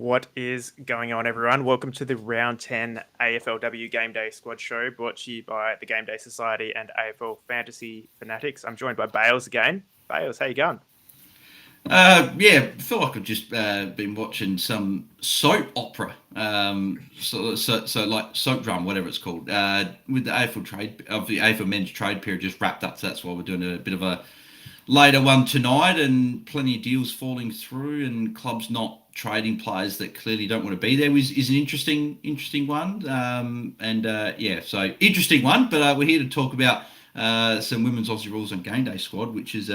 What is going on, everyone? Welcome to the Round 10 AFLW Game Day Squad Show, brought to you by the Game Day Society and AFL Fantasy Fanatics. I'm joined by Bales again. Bales, how you going? I feel like I've just been watching some soap opera, so like soap drum, whatever it's called, with the AFL trade of the AFL men's trade period just wrapped up. So that's why we're doing a bit of a later one tonight, and plenty of deals falling through, and clubs not trading players that clearly don't want to be there is an interesting one. So interesting one. But we're here to talk about some women's Aussie rules on Game Day squad, which is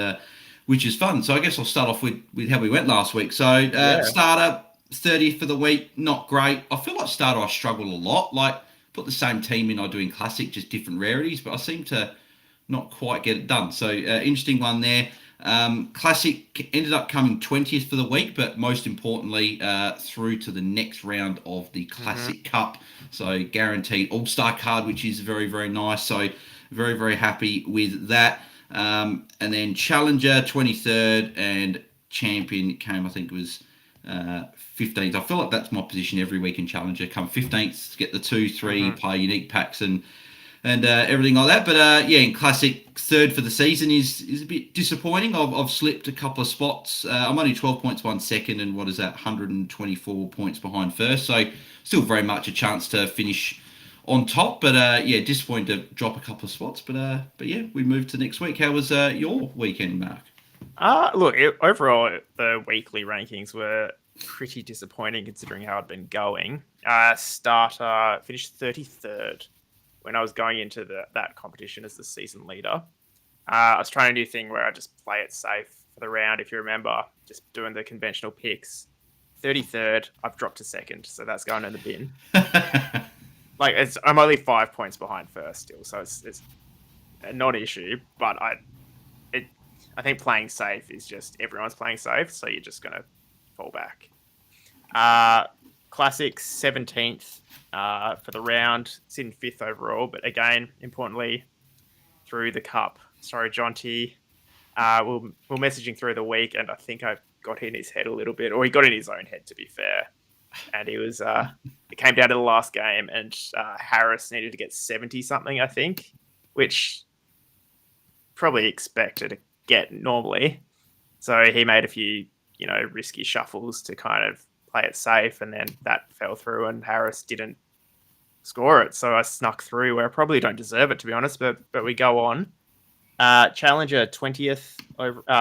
fun. So I guess I'll start off with how we went last week. So starter 30th for the week, not great. I feel like starter I struggle a lot. Like put the same team in I do in classic, just different rarities, but I seem to not quite get it done. So interesting one there. Classic ended up coming 20th for the week, but most importantly through to the next round of the Classic Cup. So guaranteed All-Star card, which is very, very nice. So very, very happy with that. And then Challenger 23rd and Champion came, I think it was 15th. I feel like that's my position every week in Challenger. Come 15th, get the 2-3 play unique packs and everything like that. But in Classic, third for the season is a bit disappointing. I've slipped a couple of spots. I'm only 12 points behind second, and what is that? 124 points behind first. So still very much a chance to finish on top, but disappointed to drop a couple of spots. But we moved to next week. How was your weekend, Mark? Overall, the weekly rankings were pretty disappointing considering how I'd been going. Starter finished 33rd when I was going into that competition as the season leader. I was trying to do a thing where I just play it safe for the round, if you remember, just doing the conventional picks. 33rd, I've dropped to second, so that's going in the bin. I'm only 5 points behind first still, so it's not an issue. But I think playing safe is just everyone's playing safe, so you're just gonna fall back. Classic 17th for the round. It's in 5th overall, but again, importantly, through the cup. Sorry, Jonty. We're messaging through the week, and I think I got in his head a little bit, or he got in his own head, to be fair. And he was it came down to the last game, and Harris needed to get 70 something, I think, which probably expected to get normally. So he made a few risky shuffles to kind of play it safe, and then that fell through, and Harris didn't score it. So I snuck through where I probably don't deserve it, to be honest. But we go on. Challenger 20th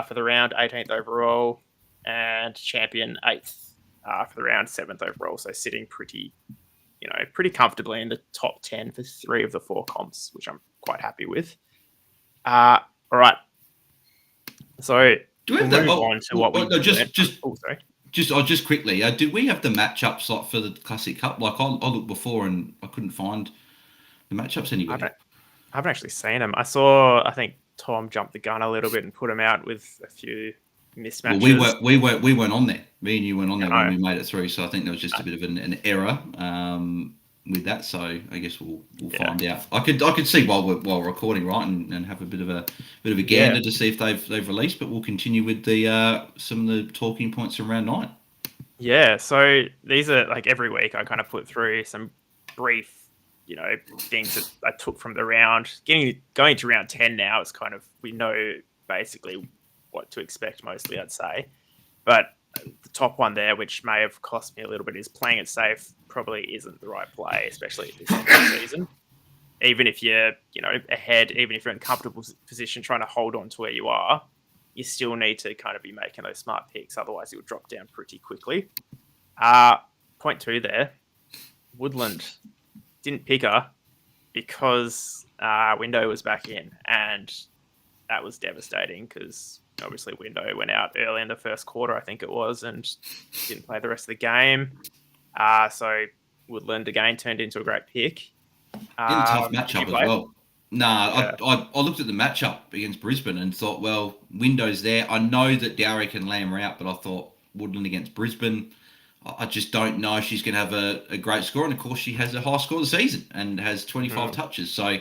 for the round, 18th overall, and Champion 8th. For the round, 7th overall, so sitting pretty comfortably in the top 10 for 3 of the 4 comps, which I'm quite happy with. All right. So Do we have move on to what we just quickly. Did we have the matchup slot for the Classic Cup? Like I looked before and I couldn't find the matchups anywhere. I haven't actually seen them. I think Tom jumped the gun a little bit and put them out with a few mismatches. Well, we weren't on there. Me and you weren't on there when we made it through, so I think there was just a bit of an error with that. So I guess we'll find out. I could see while we're recording, right, and have a bit of a gander to see if they've released. But we'll continue with the some of the talking points from round 9. Yeah, so these are like every week I kind of put through some brief things that I took from the round. Going to round 10 now, it's kind of we know basically what to expect mostly, I'd say. But the top one there, which may have cost me a little bit, is playing it safe probably isn't the right play, especially at this end of the season. Even if you're, ahead, even if you're in a comfortable position trying to hold on to where you are, you still need to kind of be making those smart picks. Otherwise, it will drop down pretty quickly. Point 2 there. Woodland didn't pick her because Window was back in, and that was devastating because obviously Window went out early in the first quarter, I think it was, and didn't play the rest of the game. So Woodland again turned into a great pick. Tough matchup as well. I looked at the matchup against Brisbane and thought, well, Window's there. I know that Dowry and Lamb are out, but I thought Woodland against Brisbane, I just don't know if she's going to have a great score. And of course, she has a high score of the season and has 25 touches. So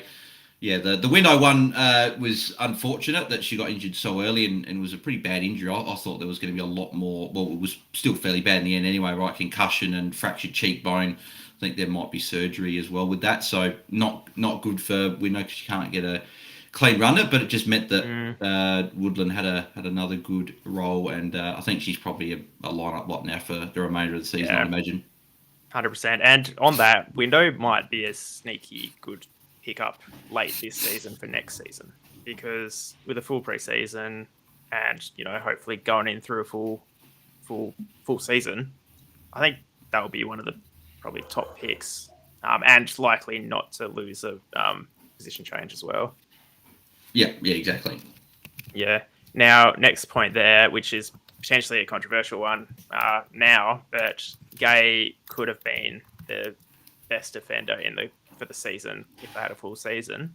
Yeah, the window one was unfortunate that she got injured so early and was a pretty bad injury. I thought there was going to be a lot more. Well, it was still fairly bad in the end anyway, right? Concussion and fractured cheekbone. I think there might be surgery as well with that. So not good for window because she can't get a clean run it, but it just meant that Woodland had another good role, and I think she's probably a lineup lot now for the remainder of the season, I'd imagine. 100%. And on that, window might be a sneaky good pickup late this season for next season, because with a full preseason and hopefully going in through a full season, I think that will be one of the probably top picks, and likely not to lose a position change as well. Yeah, exactly. Yeah. Now, next point there, which is potentially a controversial one now, but Gay could have been the best defender for the season if they had a full season.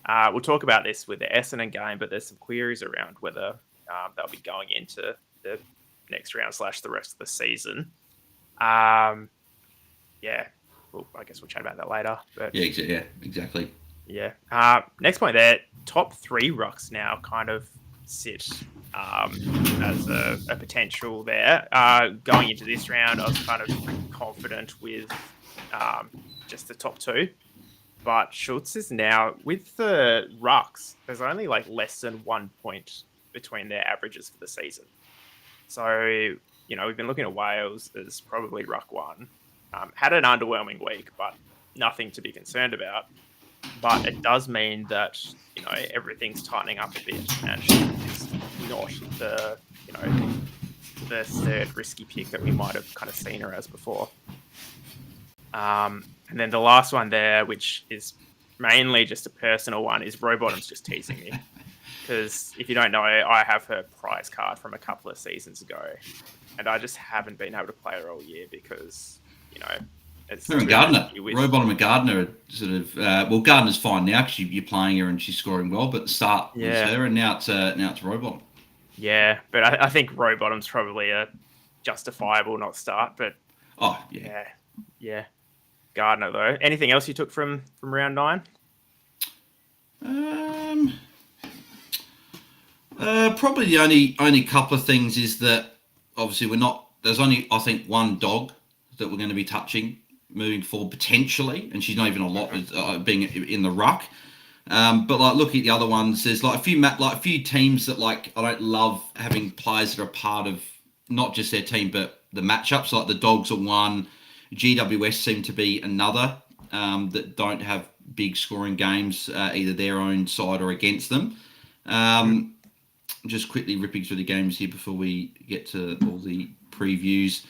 We'll talk about this with the Essendon game, but there's some queries around whether they'll be going into the next round / the rest of the season. Yeah, well, I guess we'll chat about that later. But yeah, exactly. Yeah. Next point there, top 3 rucks now kind of sit as a potential there. Going into this round, I was kind of confident with just the top 2. But Schultz is now, with the rucks, there's only like less than 1 point between their averages for the season. So, we've been looking at Wales as probably ruck 1. Had an underwhelming week, but nothing to be concerned about. But it does mean that, everything's tightening up a bit, and Schultz is not the third risky pick that we might have kind of seen her as before. And then the last one there, which is mainly just a personal one, is Rowbottom's just teasing me. Because if you don't know, I have her prize card from a couple of seasons ago. And I just haven't been able to play her all year because, it's her and Gardner. Rowbottom and Gardner are sort of... Gardner's fine now because you're playing her and she's scoring well, but at the start was her, and now it's Rowbottom. Yeah, but I think Rowbottom's probably a justifiable not start, but... Oh, yeah. Yeah. Gardner, though. Anything else you took from round 9? Probably the only couple of things is that obviously there's only, I think, one dog that we're going to be touching moving forward potentially, and she's not even a lot being in the ruck. But like looking at the other ones, there's like a few teams that like I don't love having players that are part of not just their team but the matchups. Like the Dogs are one, GWS seem to be another that don't have big scoring games either their own side or against them. Just quickly ripping through the games here before we get to all the previews.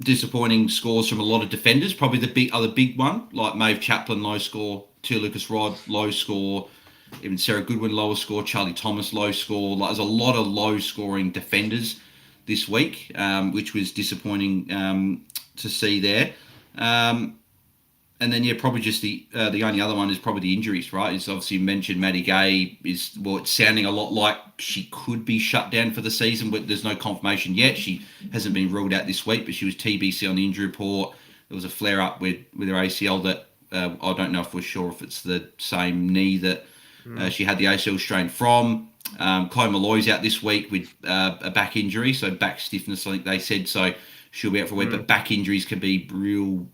Disappointing scores from a lot of defenders. Probably the other big one, like Maeve Chaplin, low score. Tia Lucas Rod, low score. Even Sarah Goodwin, lower score. Charlie Thomas, low score. Like, there's a lot of low scoring defenders this week, which was disappointing to see there. And then, probably just the only other one is probably the injuries, right? It's obviously you mentioned Maddie Gay it's sounding a lot like she could be shut down for the season, but there's no confirmation yet. She hasn't been ruled out this week, but she was TBC on the injury report. There was a flare-up with her ACL that I don't know if we're sure if it's the same knee that she had the ACL strain from. Chloe Malloy's out this week with a back injury, so back stiffness, I think they said, so she'll be out for a week, but back injuries can be real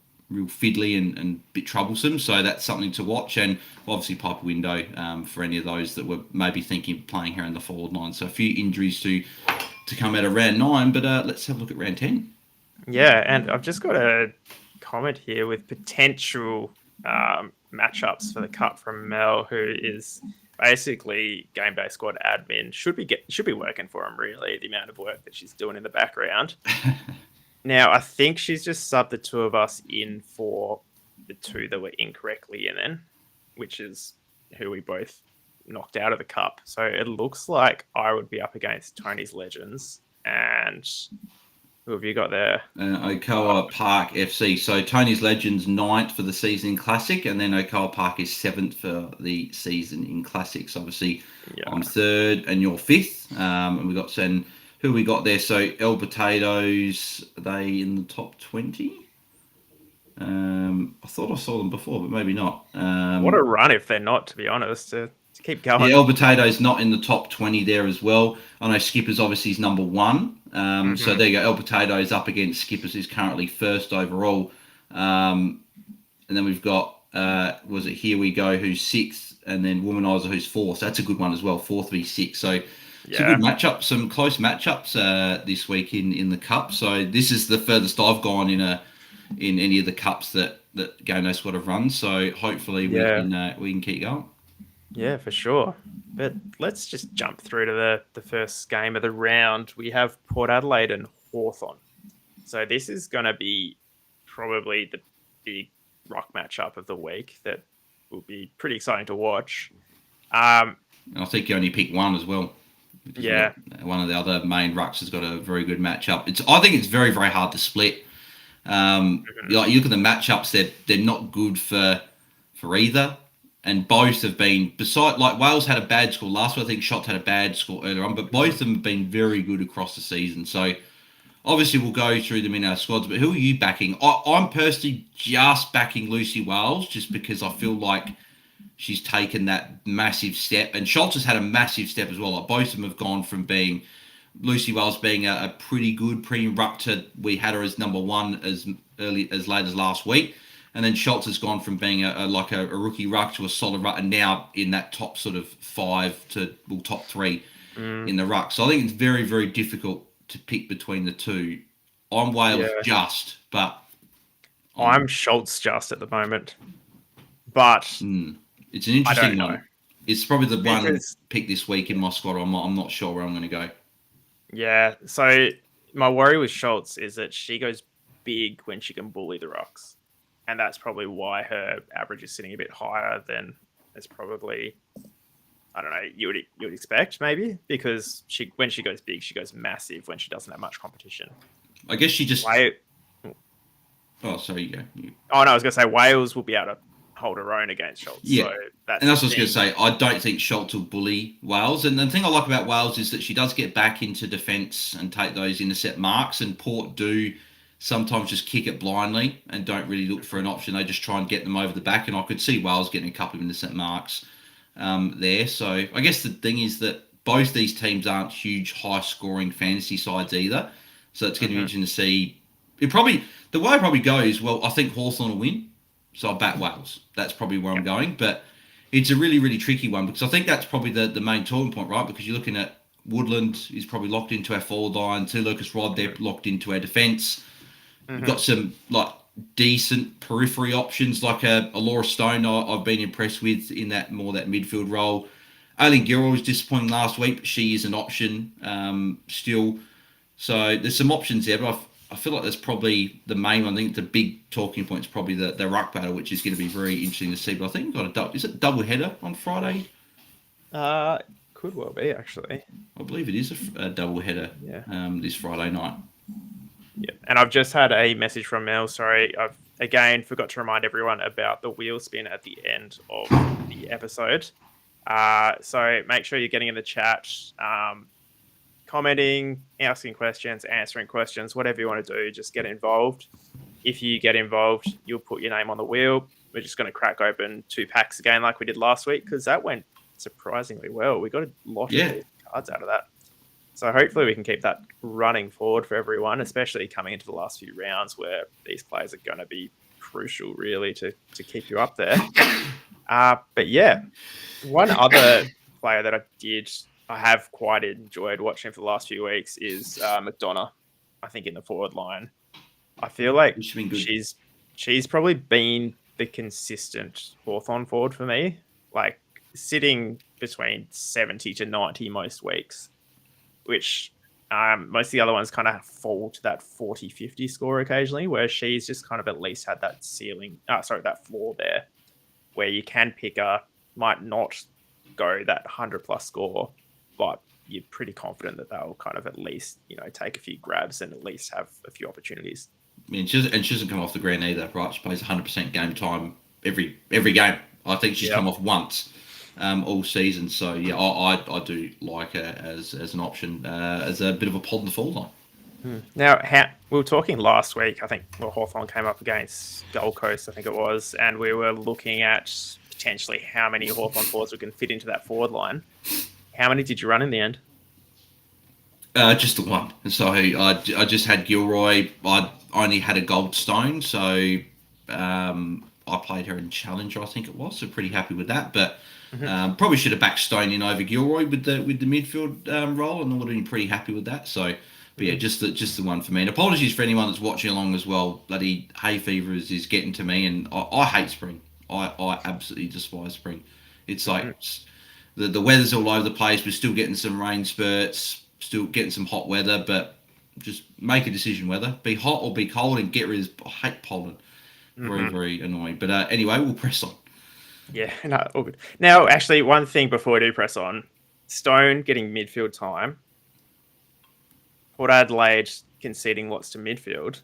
fiddly and a bit troublesome, so that's something to watch. And obviously Piper Window for any of those that were maybe thinking of playing her in the forward line. So a few injuries to come out of round 9, but let's have a look at round 10. Yeah, and I've just got a comment here with potential matchups for the Cup from Mel, who is basically GameDay squad admin. Should be working for him, really, the amount of work that she's doing in the background. Now, I think she's just subbed the 2 of us in for the 2 that were incorrectly in, which is who we both knocked out of the Cup. So it looks like I would be up against Tony's Legends. And who have you got there? Ocoa Park FC. So Tony's Legends 9th for the season in Classic, and then Ocoa Park is 7th for the season in Classics. Obviously, I'm 3rd and you're 5th. And we got who we got there? So El Potatoes, are they in the top 20? I thought I saw them before, but maybe not. What a run if they're not, to be honest, to keep Yeah, going. El Potato's not in the top 20 there as well. I know Skipper's obviously is number one. So there you go. El Potato's up against Skipper's, who's currently first overall. And then we've got, was it Here We Go, who's sixth, and then Womanizer, who's fourth. So that's a good one as well, 4-3-6. So it's a good matchup, some close matchups this week in the Cup. So this is the furthest I've gone in any of the Cups that GameDay Squad have run. So hopefully we can keep going. Yeah, for sure. But let's just jump through to the first game of the round. We have Port Adelaide and Hawthorn. So this is going to be probably the big rock matchup of the week that will be pretty exciting to watch. And I think you only pick one as well. Yeah. One of the other main rucks has got a very good matchup. I think it's very, very hard to split. You look at the matchups; they're not good for either, and both have been. Beside, like Wales had a bad score last week. I think Shots had a bad score earlier on, but both of them have been very good across the season. So obviously we'll go through them in our squads. But who are you backing? I'm personally just backing Lucy Wales, just because I feel like she's taken that massive step, and Schultz has had a massive step as well. Like both of them have gone from being Lucy Wales being a pretty good premium ruck to we had her as number one as late as last week, and then Schultz has gone from being a rookie ruck to a solid ruck, and now in that top sort of top three in the ruck. So I think it's very, very difficult to pick between the two. I'm Wales just, but I'm Schultz just at the moment, but it's an interesting one. It's probably the one pick this week in my squad. I'm not sure where I'm going to go. Yeah, so my worry with Schultz is that she goes big when she can bully the rocks, and that's probably why her average is sitting a bit higher than it's probably, I don't know, you would expect maybe, because when she goes big, she goes massive when she doesn't have much competition. I guess she just. Oh, sorry, you go. Oh no, I was going to say Wales will be able to hold her own against Schultz. Yeah, so that's what I was going to say. I don't think Schultz will bully Wales. And the thing I like about Wales is that she does get back into defence and take those intercept marks. And Port do sometimes just kick it blindly and don't really look for an option. They just try and get them over the back. And I could see Wales getting a couple of intercept marks there. So I guess the thing is that both these teams aren't huge, high-scoring fantasy sides either. So it's going to be interesting to see. The way it probably goes, well, I think Hawthorn will win. So I'll back Wales. That's probably where I'm going. But it's a really, really tricky one, because I think that's probably the main talking point, right? Because you're looking at Woodland is probably locked into our forward line. Lucas Rod, they're locked into our defence. We've got some decent periphery options, like a Laura Stone I've been impressed with in that midfield role. Aileen Gilroy was disappointing last week, but she is an option still. So there's some options there, but I feel like that's probably the main one. I think the big talking point is probably the ruck battle, which is going to be very interesting to see. But I think we've got is it a double header on Friday? Could well be, actually. I believe it is a double header this Friday night. Yeah, and I've just had a message from Mel. Sorry, I've again forgot to remind everyone about the wheel spin at the end of the episode. So make sure you're getting in the chat, commenting, asking questions, answering questions, whatever you want to do, just get involved. If you get involved, you'll put your name on the wheel. We're just going to crack open 2 packs again like we did last week, because that went surprisingly well. We got a lot of cards out of that. So hopefully we can keep that running forward for everyone, especially coming into the last few rounds where these players are going to be crucial, really, to keep you up there. But yeah, one other player that I have quite enjoyed watching for the last few weeks is McDonough, I think, in the forward line. I feel like she's probably been the consistent Hawthorn forward for me, like sitting between 70 to 90 most weeks, which most of the other ones kind of fall to that 40-50 score occasionally, where she's just kind of at least had that that floor there, where you can pick her, might not go that 100+ score, but you're pretty confident that they'll kind of at least, take a few grabs and at least have a few opportunities. I mean, she doesn't come off the ground either, right? She plays 100% game time every game. I think she's come off once all season. So yeah, I do like her as an option, as a bit of a pod in the forward line. Now, we were talking last week, I think, Hawthorn came up against Gold Coast, I think it was, and we were looking at potentially how many Hawthorn forwards we can fit into that forward line. How many did you run in the end? Just the one. So I just had Gilroy. I only had a Goldstone, so I played her in Challenger, I think it was. So pretty happy with that. But probably should have backed Stone in over Gilroy with the midfield role, and I would have been pretty happy with that. So, but yeah, just the one for me. And apologies for anyone that's watching along as well. Bloody hay fever is getting to me, and I hate spring. I absolutely despise spring. It's like the weather's all over the place. We're still getting some rain spurts. Still getting some hot weather, but just make a decision whether be hot or be cold and get rid of. I hate pollen. Very, very annoying. But anyway, we'll press on. Yeah, no, all good. Now, actually, one thing before we do press on, Stone getting midfield time. Port Adelaide conceding lots to midfield.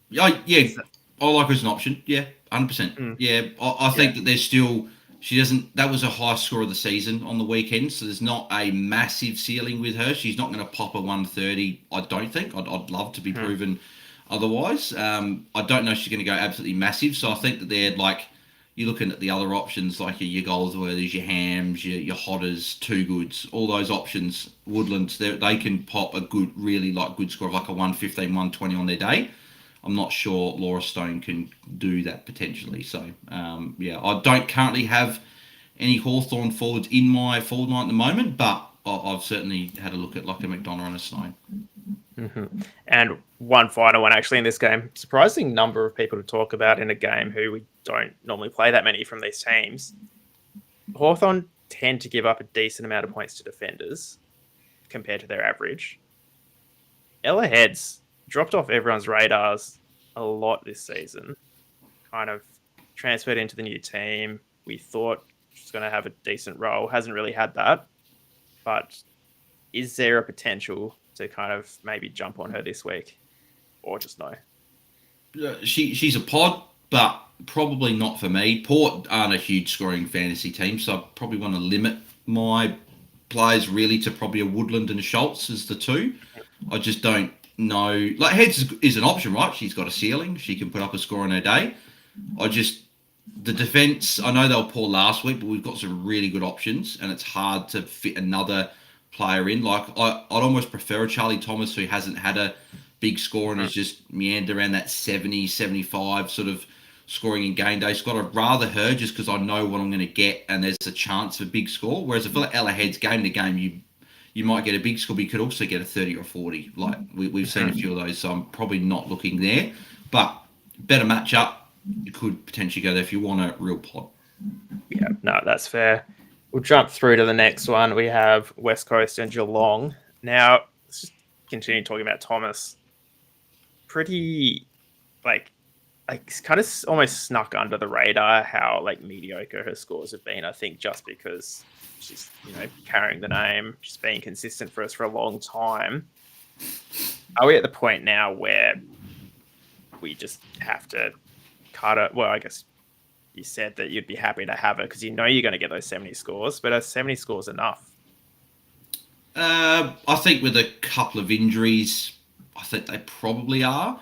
Yeah, I like her as an option. Yeah, 100%. Yeah, I think that there's still. She doesn't. That was a high score of the season on the weekend, so there's not a massive ceiling with her. She's not going to pop a 130. I don't think. I'd love to be proven otherwise. I don't know if she's going to go absolutely massive. So I think that they're like you're looking at the other options like your Goldsworthys, your Hams, your Hotters, Two Goods, all those options. Woodlands, they can pop a good, really like good score of like a 115, 120 on their day. I'm not sure Laura Stone can do that potentially. So, yeah, I don't currently have any Hawthorn forwards in my forward line at the moment, but I've certainly had a look at like a McDonough and a Stone. And one final one actually in this game. Surprising number of people to talk about in a game who we don't normally play that many from these teams. Hawthorn tend to give up a decent amount of points to defenders compared to their average. Ella Heads dropped off everyone's radars a lot this season. Kind of transferred into the new team. We thought she's going to have a decent role. Hasn't really had that. But is there a potential to kind of maybe jump on her this week? Or just no? She's a pod, but probably not for me. Port aren't a huge scoring fantasy team, so I probably want to limit my players really to probably a Woodland and a Schultz as the two. I just don't know. Like Heads is an option, right? She's got a ceiling. She can put up a score on her day. The defence, I know they were poor last week, but we've got some really good options, and it's hard to fit another player in. Like I'd almost prefer a Charlie Thomas who hasn't had a big score and has just meandered around that 70, 75 sort of scoring in game day squad. I'd rather her just because I know what I'm going to get and there's a chance of a big score. Whereas I feel like Ella Heads game to game, you might get a big score, but you could also get a 30 or 40. Like we've seen a few of those, so I'm probably not looking there. But better matchup, you could potentially go there if you want a real pod. Yeah, no, that's fair. We'll jump through to the next one. We have West Coast and Geelong. Now, let's just continue talking about Thomas. Pretty, like kind of almost snuck under the radar how like mediocre her scores have been. I think just because she's carrying the name, she's been consistent for us for a long time. Are we at the point now where we just have to cut it? Well, I guess you said that you'd be happy to have it because you're going to get those 70 scores, but are 70 scores enough? I think with a couple of injuries, I think they probably are.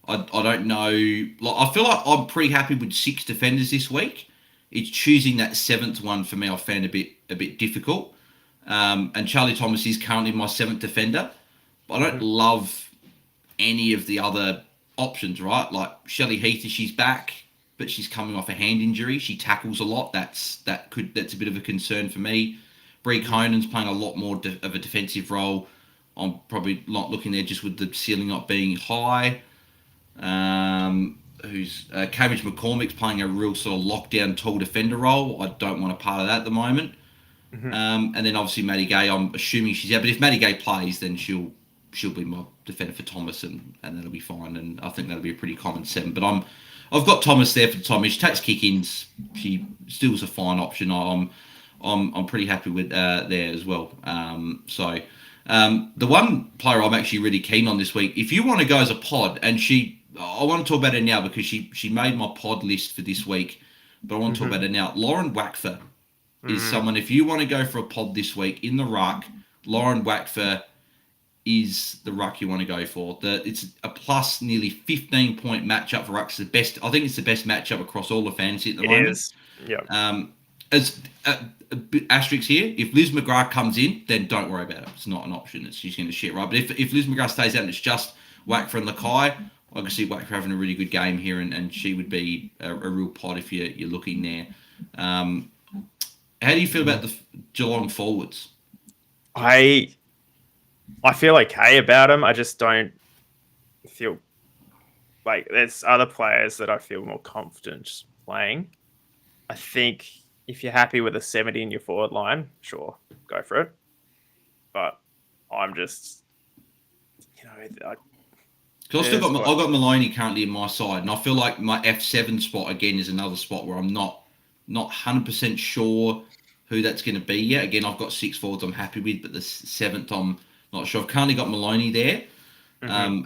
I don't know. Like, I feel like I'm pretty happy with 6 defenders this week. It's choosing that 7th one for me I found a bit difficult. And Charlie Thomas is currently my 7th defender. But I don't love any of the other options, right? Like Shelley Heath, she's back, but she's coming off a hand injury. She tackles a lot. That's a bit of a concern for me. Bree Conan's playing a lot more of a defensive role. I'm probably not looking there just with the ceiling not being high. Cambridge McCormick's playing a real sort of lockdown tall defender role. I don't want a part of that at the moment. And then obviously Maddie Gay, I'm assuming she's out. But if Maddie Gay plays, then she'll be my defender for Thomas, and that'll be fine. And I think that'll be a pretty common 7. But I've got Thomas there for the time. If she takes kick-ins, she still is a fine option. I'm pretty happy with there as well. The one player I'm actually really keen on this week, if you want to go as a pod, and I want to talk about her now because she made my pod list for this week, but I want to talk about her now. Lauren Wackfer is someone, if you want to go for a pod this week in the ruck, Lauren Wackfer is the ruck you want to go for. It's a plus nearly 15-point matchup for rucks. I think it's the best matchup across all the fantasy at the moment. It is. Yeah. As asterisk here, if Liz McGrath comes in, then don't worry about it. It's not an option. She's going to shit, right? But if Liz McGrath stays out and it's just Wackfer and Lakai, I can see Wackfer having a really good game here, and she would be a real pot if you're looking there. How do you feel about the Geelong forwards? I feel okay about them. I just don't feel like there's other players that I feel more confident playing. I think if you're happy with a 70 in your forward line, sure, go for it. But I'm just, I've got Maloney currently in my side, and I feel like my F7 spot again is another spot where I'm not 100% sure who that's going to be yet. Again, I've got 6 forwards I'm happy with, but the 7th I'm not sure. I've currently got Maloney there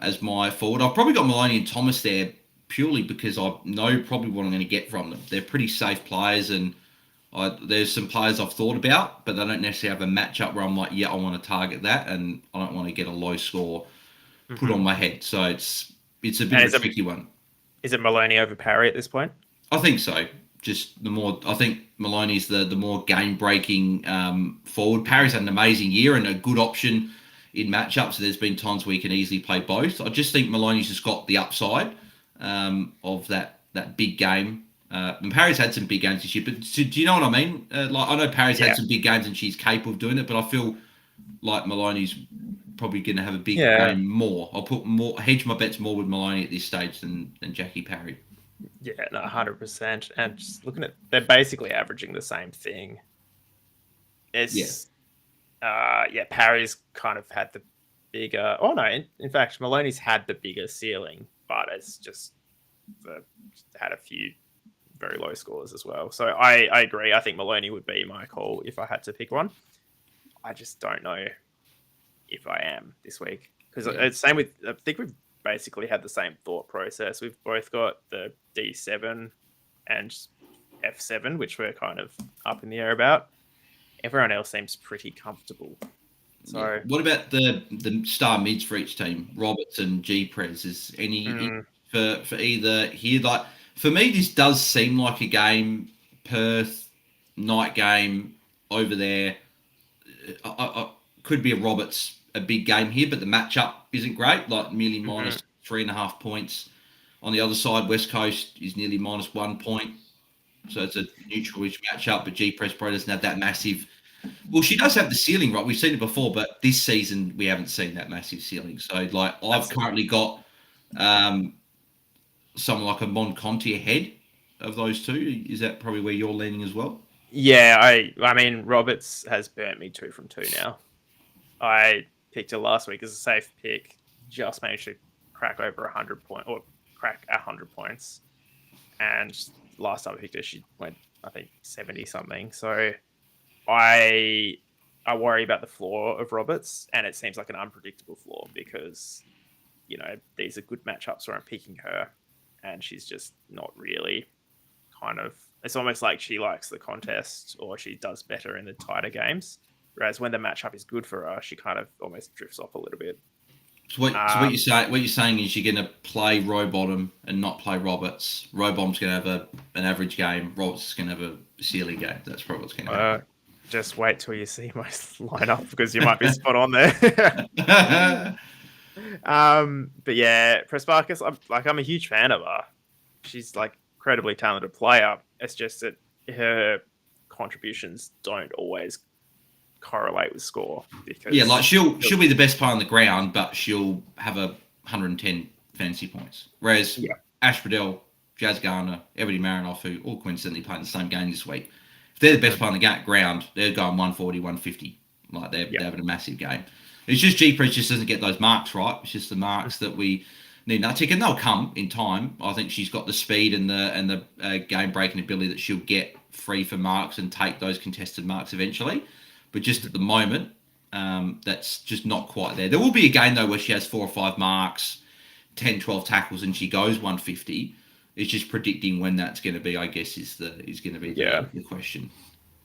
as my forward. I've probably got Maloney and Thomas there purely because I know probably what I'm going to get from them. They're pretty safe players, and there's some players I've thought about, but they don't necessarily have a matchup where I'm like, yeah, I want to target that, and I don't want to get a low score put on my head. So it's a bit of a tricky one. Is it Maloney over Parry at this point? I think so. Just I think Maloney's the more game breaking forward. Parry's had an amazing year and a good option in matchups. So there's been times where you can easily play both. I just think Maloney's just got the upside of that big game. And Parry's had some big games this year, but do you know what I mean? I know Parry's had some big games and she's capable of doing it, but I feel like Maloney's probably going to have a big game more. I'll hedge my bets more with Maloney at this stage than Jackie Parry. Yeah, no, 100%. And just looking at, they're basically averaging the same thing. Parry's kind of had the bigger. Oh no, in fact, Maloney's had the bigger ceiling, but it's just had a few very low scores as well. So I agree. I think Maloney would be my call if I had to pick one. I just don't know if I am this week because it's same with. I think we've basically had the same thought process. We've both got the D7 and F7, which we're kind of up in the air about. Everyone else seems pretty comfortable. So, what about the star mids for each team? Roberts and G Prez. Is any for either here? Like for me, this does seem like a game. Perth night game over there. Could be a Roberts a big game here, but the matchup isn't great. Like merely minus 3.5 points. On the other side, West Coast is nearly minus 1 point. So it's a neutral-ish matchup, but G Press Pro doesn't have that massive. Well, she does have the ceiling, right? We've seen it before, but this season we haven't seen that massive ceiling. So, like, I've currently got someone like a Monconti ahead of those two. Is that probably where you're leaning as well? Yeah, I mean, Roberts has burnt me 2 from 2 now. I picked her last week as a safe pick. Just managed to crack over 100 points, or crack 100 points. And last time I picked her, she went, I think, 70 something. So I worry about the floor of Roberts, and it seems like an unpredictable floor because, these are good matchups where I'm picking her, and she's just not really kind of. It's almost like she likes the contest, or she does better in the tighter games. Whereas when the matchup is good for her, she kind of almost drifts off a little bit. So what you're saying is you're going to play Rowbottom and not play Roberts. Rowbottom's going to have an average game. Roberts is going to have a ceiling game. That's probably what's going to happen. Just wait till you see my lineup because you might be spot on there. But yeah, Pressparkus, I'm a huge fan of her. She's like incredibly talented player. It's just that her contributions don't always correlate with score because she'll be the best player on the ground, but she'll have 110 fantasy points. Whereas Ash Bradell, Jazz Garner, Ebony Marinoff, who all coincidentally playing the same game this week, if they're the best player on the ground, they're going 140, 150. Like they're having a massive game. It's just G-Press just doesn't get those marks right. It's just the marks that we need an uptick, and they'll come in time. I think she's got the speed and the game breaking ability that she'll get free for marks and take those contested marks eventually. But just at the moment, that's just not quite there. There will be a game, though, where she has 4 or 5 marks, 10, 12 tackles, and she goes 150. It's just predicting when that's going to be, I guess, is going to be the question.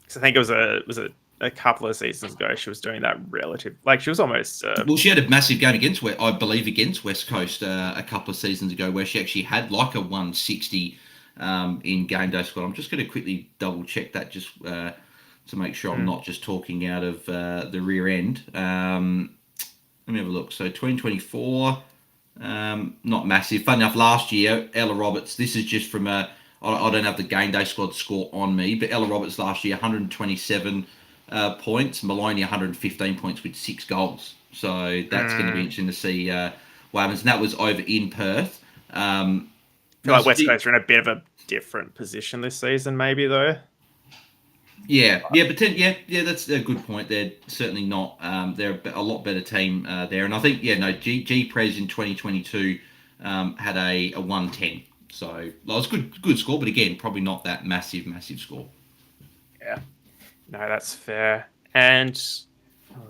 So I think it was a a couple of seasons ago, she was doing that relative. Like she was almost. Well, she had a massive game against, I believe, against West Coast a couple of seasons ago, where she actually had like a 160 in game day squad. I'm just going to quickly double check that just to make sure I'm not just talking out of the rear end. Let me have a look. So 2024, not massive. Fun enough, last year, Ella Roberts, this is just from I don't have the game day squad score on me, but Ella Roberts last year, 127 points. Maloney, 115 points with 6 goals. So that's going to be interesting to see what happens. And that was over in Perth. I feel like West Coast are in a bit of a different position this season, maybe, though. Yeah, but that's a good point. They're certainly not. They're a lot better team there, and I think G Prez in 2022 had a 110, so it was good score, but again, probably not that massive score. Yeah, no, that's fair, and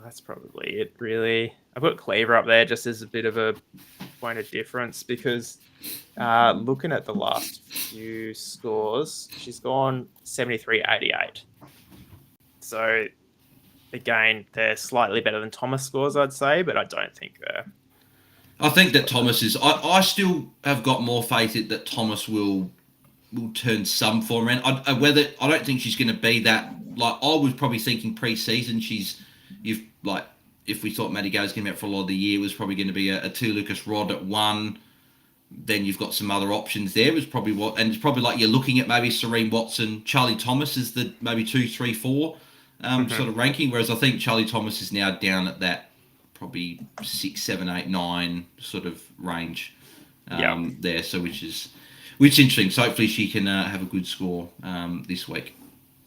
that's probably it. Really, I put Cleaver up there just as a bit of a point of difference because looking at the last few scores, she's gone 73-88. So, again, they're slightly better than Thomas scores, I'd say, but I don't think they're. I think that Thomas is. I still have got more faith that Thomas will turn some form around. I don't think she's going to be that. Like I was probably thinking pre-season, if we thought Maddie Gay was going to be out for a lot of the year, it was probably going to be a 2 Lucas Rod at 1. Then you've got some other options there. Was probably and it's probably like you're looking at maybe Serene Watson, Charlie Thomas is the maybe 2, 3, 4 sort of ranking. Whereas I think Charlie Thomas is now down at that probably 6, 7, 8, 9 sort of range there. So which is interesting. So hopefully she can have a good score this week.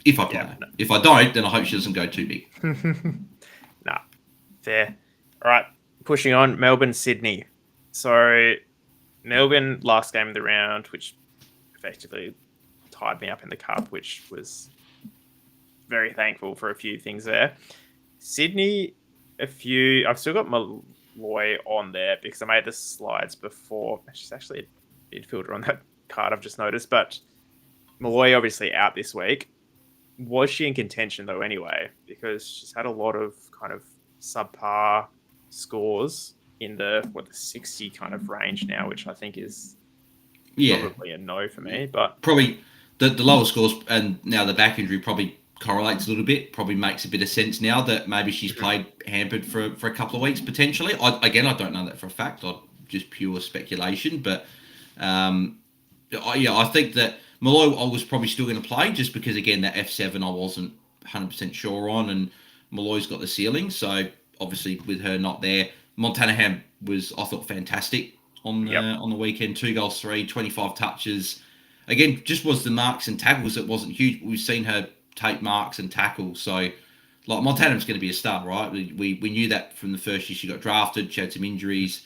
If I play her. If I don't, then I hope she doesn't go too big. Nah, fair. All right, pushing on. Melbourne, Sydney. So Melbourne last game of the round, which effectively tied me up in the cup, which was very thankful for a few things there. Sydney, I've still got Malloy on there because I made the slides before. She's actually a midfielder on that card, I've just noticed. But Malloy obviously out this week. Was she in contention though anyway? Because she's had a lot of kind of subpar scores in the 60 kind of range now, which I think is probably a no for me. But probably the lower scores and now the back injury probably correlates a little bit. Probably makes a bit of sense now that maybe she's played hampered for a couple of weeks potentially. I don't know that for a fact. Just pure speculation, but I think that Malloy I was probably still going to play just because again that F7 I wasn't 100% sure on, and Malloy's got the ceiling. So obviously with her not there, Montanahan was I thought fantastic on the weekend. 2 goals, 25 touches. Again, just was the marks and tackles. It wasn't huge. We've seen her take marks and tackles. So like Montanahan's going to be a star, right? We knew that from the first year she got drafted. She had some injuries.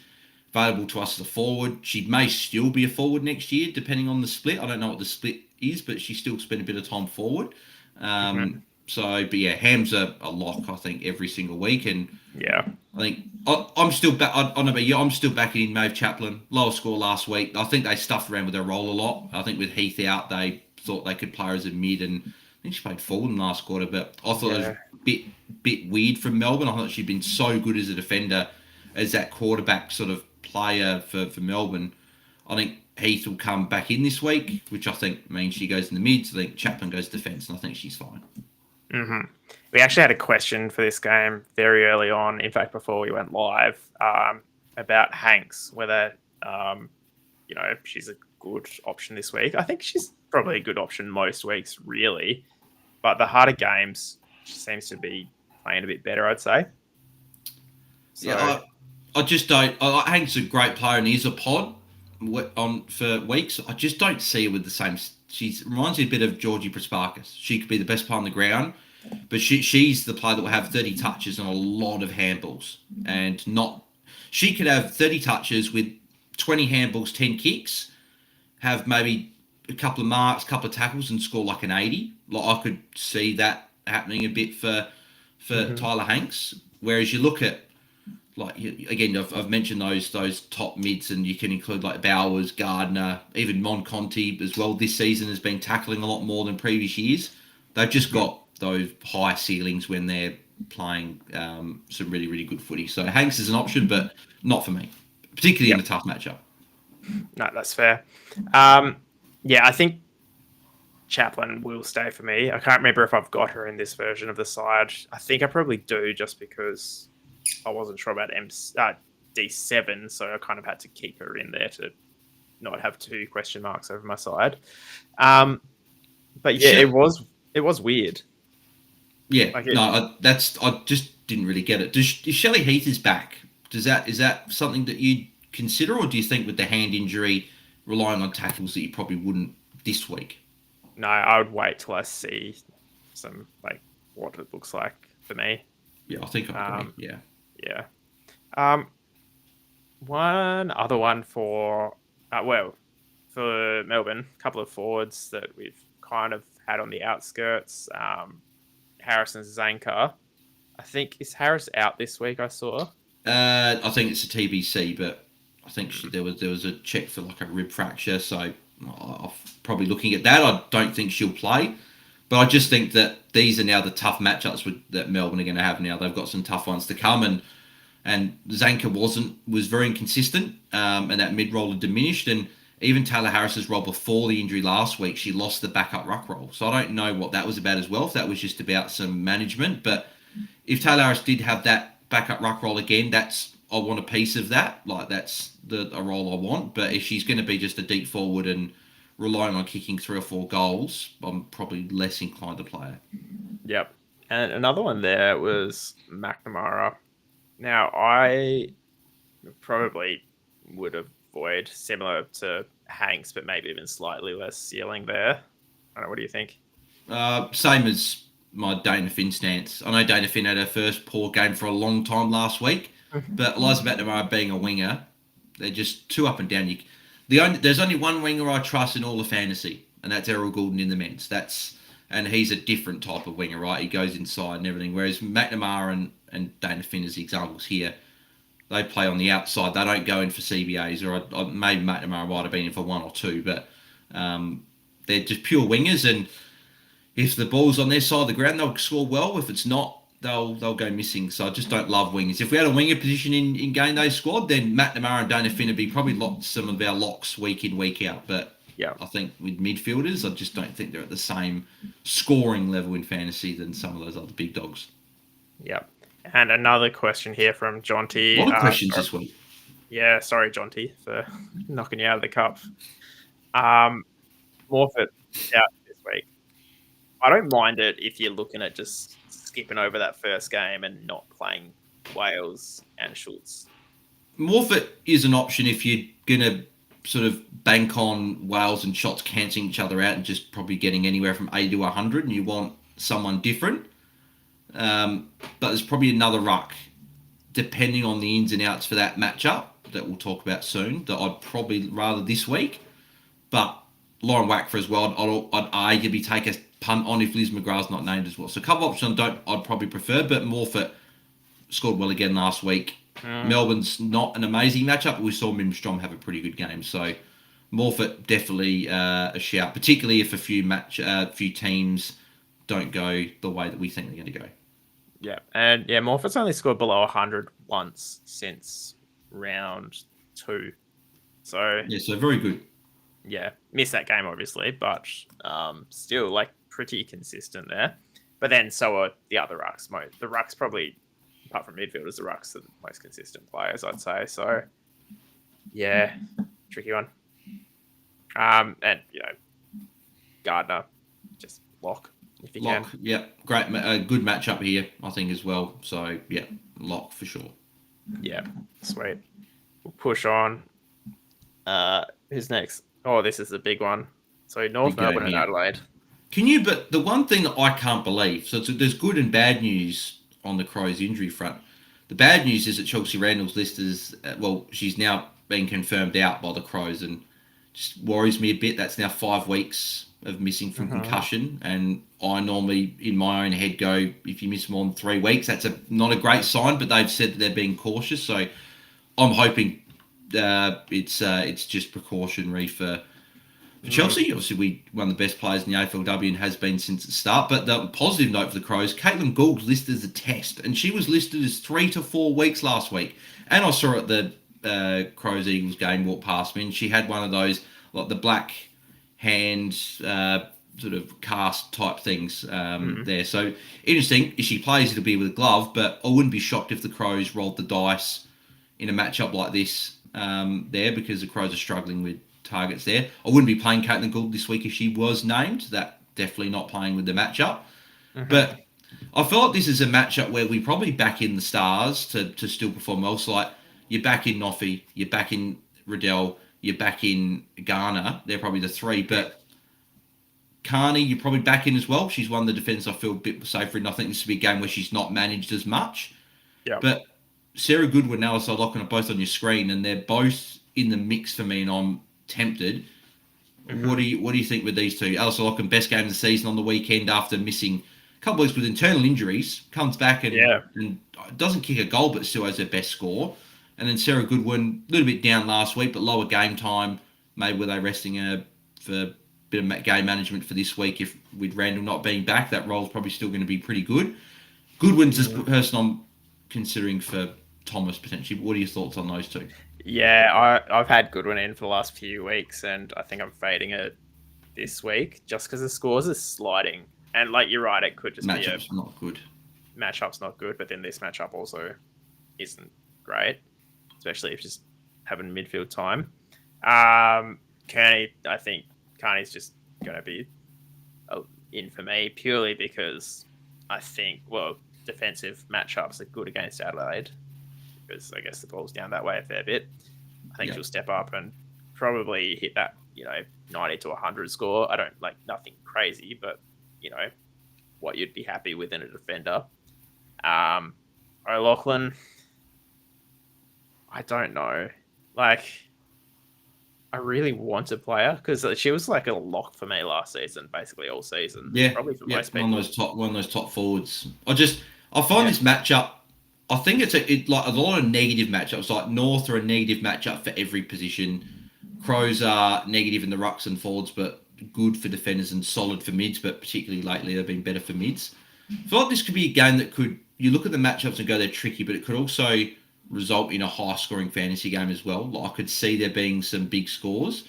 Available to us as a forward. She may still be a forward next year, depending on the split. I don't know what the split is, but she still spent a bit of time forward. So, but yeah, Ham's a lock, I think, every single week. And yeah, I think I'm still back. I don't know about you. I'm still backing in Maeve Chaplin. Lower score last week. I think they stuffed around with her role a lot. I think with Heath out, they thought they could play her as a mid, and I think she played forward in the last quarter. But I thought it was a bit weird from Melbourne. I thought she'd been so good as a defender, as that quarterback sort of player for Melbourne. I think Heath will come back in this week, which I think means she goes in the mids. I think Chapman goes defence, and I think she's fine. We actually had a question for this game very early on, in fact, before we went live, about Hanks, whether, she's a good option this week. I think she's probably a good option most weeks, really. But the harder games, she seems to be playing a bit better, I'd say. So, yeah, I just don't. Hank's a great player and he's a pod for weeks. I just don't see her with the same. She reminds me a bit of Georgie Prasparkas. She could be the best player on the ground, but she's the player that will have 30 touches and a lot of handballs. And not. She could have 30 touches with 20 handballs, 10 kicks, have maybe a couple of marks, a couple of tackles, and score like an 80. Like I could see that happening a bit for Tyler Hanks. Whereas you look at, like, again, I've mentioned those top mids, and you can include like Bowers, Gardner, even Monconti as well. This season has been tackling a lot more than previous years. They've just got those high ceilings when they're playing some really, really good footy. So Hanks is an option, but not for me, particularly in a tough matchup. No, that's fair. Yeah, I think Chaplin will stay for me. I can't remember if I've got her in this version of the side. I think I probably do, just because I wasn't sure about D7, so I kind of had to keep her in there to not have 2 question marks over my side. But yeah, it was weird. Yeah, I just didn't really get it. Is Shelley Heath is back? Is that something that you'd consider, or do you think with the hand injury, relying on tackles that you probably wouldn't this week? No, I would wait till I see some what it looks like for me. Yeah, I think I agree. Yeah. One other one for for Melbourne, a couple of forwards that we've kind of had on the outskirts. Harris and Zanka. I think, is Harris out this week? I saw. I think it's a TBC, but I think there was a check for like a rib fracture, so I'm probably looking at that. I don't think she'll play, but I just think that these are now the tough matchups that Melbourne are going to have now. They've got some tough ones to come, and Zanka was very inconsistent, and that mid roller diminished, and even Taylor Harris's role before the injury last week, she lost the backup ruck role. So I don't know what that was about as well, if that was just about some management. But if Taylor Harris did have that backup ruck role again, I want a piece of that. Like, that's a role I want. But if she's going to be just a deep forward and relying on kicking 3 or 4 goals, I'm probably less inclined to play her. Yep. And another one there was McNamara. Now, I probably would avoid, similar to Hanks, but maybe even slightly less ceiling there. I don't know, what do you think? Same as my Dana Finn stance. I know Dana Finn had her first poor game for a long time last week, but Eliza McNamara being a winger, they're just too up and down. There's only one winger I trust in all of fantasy, and that's Errol Goulden in the men's. And he's a different type of winger, right? He goes inside and everything. Whereas McNamara and Dana Finn as the examples here, they play on the outside. They don't go in for CBAs, or maybe McNamara might have been in for 1 or 2, but they're just pure wingers. And if the ball's on their side of the ground, they'll score well. If it's not, they'll go missing. So I just don't love wingers. If we had a winger position in GameDay squad, then McNamara and Dana Finn would be probably some of our locks week in, week out. But yeah, I think with midfielders, I just don't think they're at the same scoring level in fantasy than some of those other big dogs. Yep. And another question here from Jonty. A lot of questions this week. Yeah, sorry, Jonty, for knocking you out of the cup. Morfitt out this week. I don't mind it if you're looking at just skipping over that first game and not playing Wales and Schultz. Morfitt is an option if you're going to sort of bank on Wales and shots cancelling each other out and just probably getting anywhere from 80 to 100, and you want someone different. But there's probably another ruck, depending on the ins and outs for that matchup that we'll talk about soon, that I'd probably rather this week. But Lauren Wackfer as well, I'd arguably take a punt on if Liz McGrath's not named as well. So a couple of options I'd probably prefer, but Morfitt scored well again last week. Melbourne's not an amazing matchup, but we saw Mimstrom have a pretty good game. So Morfitt definitely a shout, particularly if a few teams don't go the way that we think they're going to go. Yeah, and Morfitt's only scored below 100 once since round 2. So so very good. Yeah, missed that game obviously, but still pretty consistent there. But then so are the other rucks. The rucks probably, apart from midfielders, the rucks are the most consistent players, I'd say. So yeah, tricky one. And Gardner, just lock if you can. Yeah, great, good matchup here, I think as well. So yeah, lock for sure. Yeah, sweet. We'll push on. Who's next? Oh, this is the big one. So North Melbourne and Adelaide. But the one thing that I can't believe, so there's good and bad news on the Crows injury front. The bad news is that Chelsea Randall's list is, she's now been confirmed out by the Crows, and just worries me a bit. That's now 5 weeks of missing from concussion, and I normally, in my own head, go, if you miss more than 3 weeks, that's not a great sign, but they've said that they're being cautious, so I'm hoping it's just precautionary for For Chelsea, obviously, we one of the best players in the AFLW and has been since the start. But the positive note for the Crows, Caitlin Gould's listed as a test, and she was listed as 3 to 4 weeks last week. And I saw her at the Crows Eagles game walk past me, and she had one of those, like the black hand sort of cast type things there. So interesting. If she plays, it'll be with a glove, but I wouldn't be shocked if the Crows rolled the dice in a matchup like this there, because the Crows are struggling with targets there. I wouldn't be playing Caitlin Gould this week if she was named. That definitely not playing with the matchup. But I feel like this is a matchup where we probably back in the stars to still perform well. So like you're back in Noffy, you're back in Riddell, you're back in Garner. They're probably the three. But Carney, you're probably back in as well. She's one of the defenders I feel a bit safer in. I think this will be a game where she's not managed as much. Yeah. But Sarah Goodwin, now so looking at both on your screen, and they're both in the mix for me, and I'm tempted. What do you think with these two? Alistair Locken, best game of the season on the weekend after missing a couple of weeks with internal injuries, comes back and doesn't kick a goal, but still has their best score. And then Sarah Goodwin, a little bit down last week, but lower game time. Maybe were they resting her for a bit of game management for this week? If with Randall not being back, that role's probably still going to be pretty good. Goodwin's the person I'm considering for Thomas potentially. What are your thoughts on those two? Yeah, I've had Goodwin in for the last few weeks, and I think I'm fading it this week just because the scores are sliding. And like you're right, it could just Matchup's not good. Matchup's not good, but then this matchup also isn't great, especially if just having midfield time. Kearney, I think Kearney's just going to be in for me purely because I think, well, defensive matchups are good against Adelaide because I guess the ball's down that way a fair bit. I think she'll step up and probably hit that, 90 to 100 score. I don't like nothing crazy, but what you'd be happy with in a defender. O'Loughlin, I don't know. Like, I really want to play her because she was like a lock for me last season, basically all season. Yeah, probably for most people. One of those top forwards. I find this matchup. I think it's like a lot of negative matchups. Like North are a negative matchup for every position. Crows are negative in the rucks and forwards, but good for defenders and solid for mids. But particularly lately, they've been better for mids. I feel like this could be a game that you look at the matchups and go they're tricky, but it could also result in a high-scoring fantasy game as well. Like I could see there being some big scores.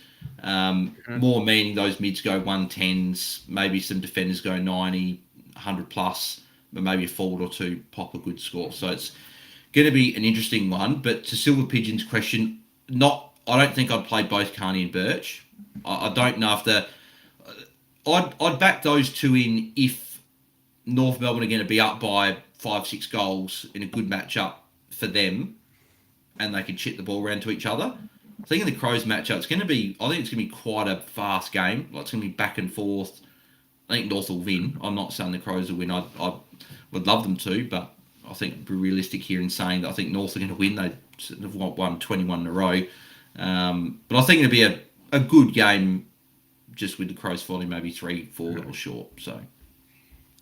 More meaning those mids go 110s, maybe some defenders go 90, 100 plus, but maybe a forward or two pop a good score. So it's going to be an interesting one. But to Silver Pigeon's question, I don't think I'd play both Carney and Birch. I don't know if I'd back those two in if North Melbourne are going to be up by 5-6 goals in a good matchup for them, and they can chip the ball around to each other. I think in the Crows matchup, I think it's going to be quite a fast game. Like it's going to be back and forth. I think North will win. I'm not saying the Crows will win. I would love them to, but I think we're realistic here in saying that I think North are going to win. They've won 21 in a row. But I think it'll be a good game, just with the Crows falling maybe 3-4 goals short. So,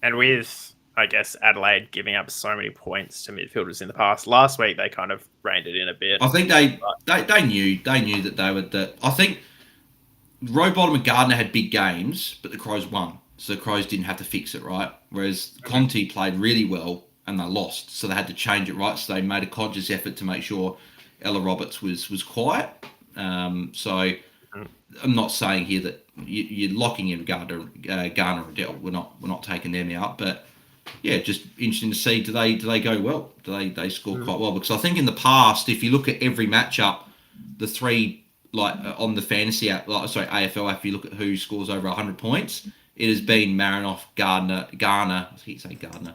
and with I guess Adelaide giving up so many points to midfielders in the past. Last week they kind of reined it in a bit. I think they knew that they would. I think Rowbottom and Gardner had big games, but the Crows won, so the Crows didn't have to fix it, right? Whereas Conti played really well and they lost, so they had to change it, right? So they made a conscious effort to make sure Ella Roberts was quiet. So I'm not saying here that you're locking in Garner or Riddell. We're not taking them out, but yeah, just interesting to see. Do they go well? Do they score quite well? Because I think in the past, if you look at every matchup, the three on the fantasy app, AFL app, if you look at who scores over 100 points, it has been Marinoff, Garner. I keep saying Gardner.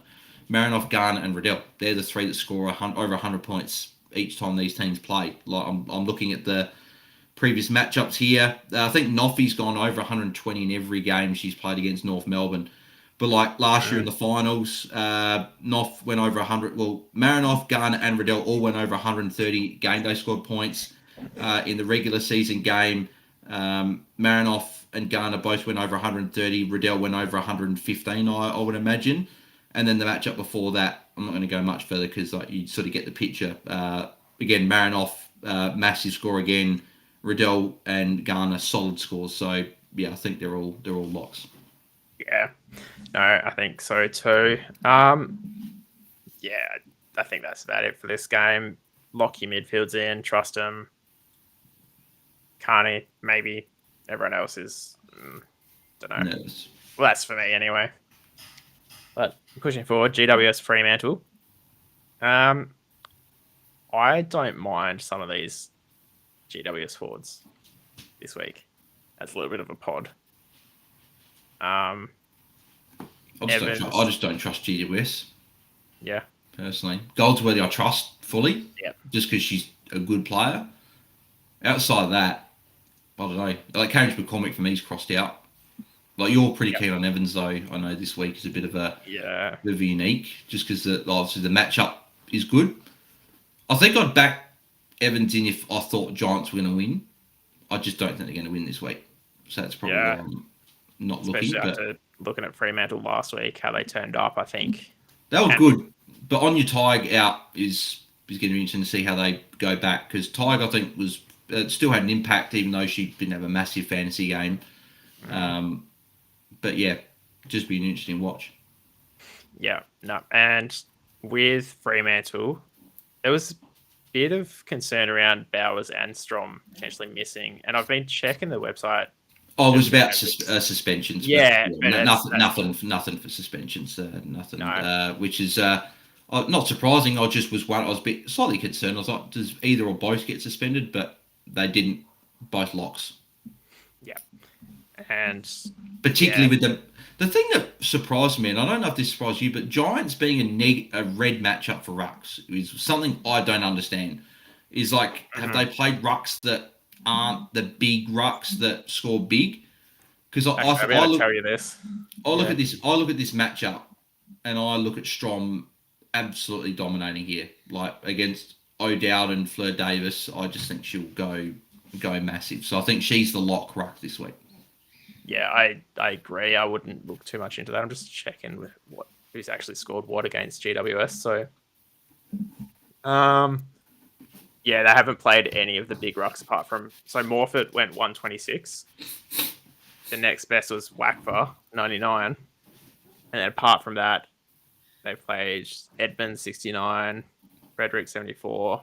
Marinoff, Garner, and Riddell. They're the three that score over 100 points each time these teams play. Like I'm looking at the previous matchups here. I think Noffy's gone over 120 in every game she's played against North Melbourne. But like last year in the finals, Noff went over 100. Well, Marinoff, Garner, and Riddell all went over 130 GameDay scored points. In the regular season game, Marinoff and Garner both went over 130. Riddell went over 115, I would imagine. And then the matchup before that, I'm not going to go much further because you sort of get the picture. Again, Marinoff, massive score again. Riddell and Garner, solid scores. So yeah, I think they're all locks. Yeah, no, I think so too. Yeah, I think that's about it for this game. Lock your midfields in, trust them. Carney, maybe. Everyone else is, don't know. Nervous. Well, that's for me anyway. But pushing forward, GWS Fremantle. Um, I don't mind some of these GWS forwards this week. That's a little bit of a pod. I Evans, just don't trust GWS yeah, personally. Goldsworthy I trust fully, yeah, just because she's a good player. Outside of that, I don't know. Like Cambridge McCormick for me is crossed out. Like you're pretty yep, keen on Evans though. I know this week is a bit of a yeah, unique, just because obviously the matchup is good. I think I'd back Evans in if I thought Giants were going to win. I just don't think they're going to win this week. So that's probably why yeah. I'm not Especially looking. But after looking at Fremantle last week, how they turned up, I think. that was And good. But on your Tig out is going to be interesting to see how they go back, because Tig I think was still had an impact even though she didn't have a massive fantasy game. But yeah, just be an interesting watch. yeah, no. And with Fremantle, there was a bit of concern around Bowers and Strom potentially missing. And I've been checking the website. Oh, it was about It's- suspensions. yeah, but but nothing for suspensions. Nothing, no, which is not surprising. I was a bit slightly concerned. I was like, does either or both get suspended? But they didn't. Both locks. yeah. And Particularly with the thing that surprised me, and I don't know if this surprised you, but Giants being a red matchup for rucks is something I don't understand. Is like, have they played rucks that aren't the big rucks that score big? Because actually, I'll be able to tell you this. I look at this matchup, and I look at Strom absolutely dominating here, like against O'Dowd and Fleur Davis. I just think she'll go massive. So I think she's the lock ruck this week. Yeah, I agree. I wouldn't look too much into that. I'm just checking with who's actually scored what against GWS. So, yeah, they haven't played any of the big rucks apart from Morford went 126. The next best was Wackfer 99, and then apart from that, they played Edmund 69, Frederick 74.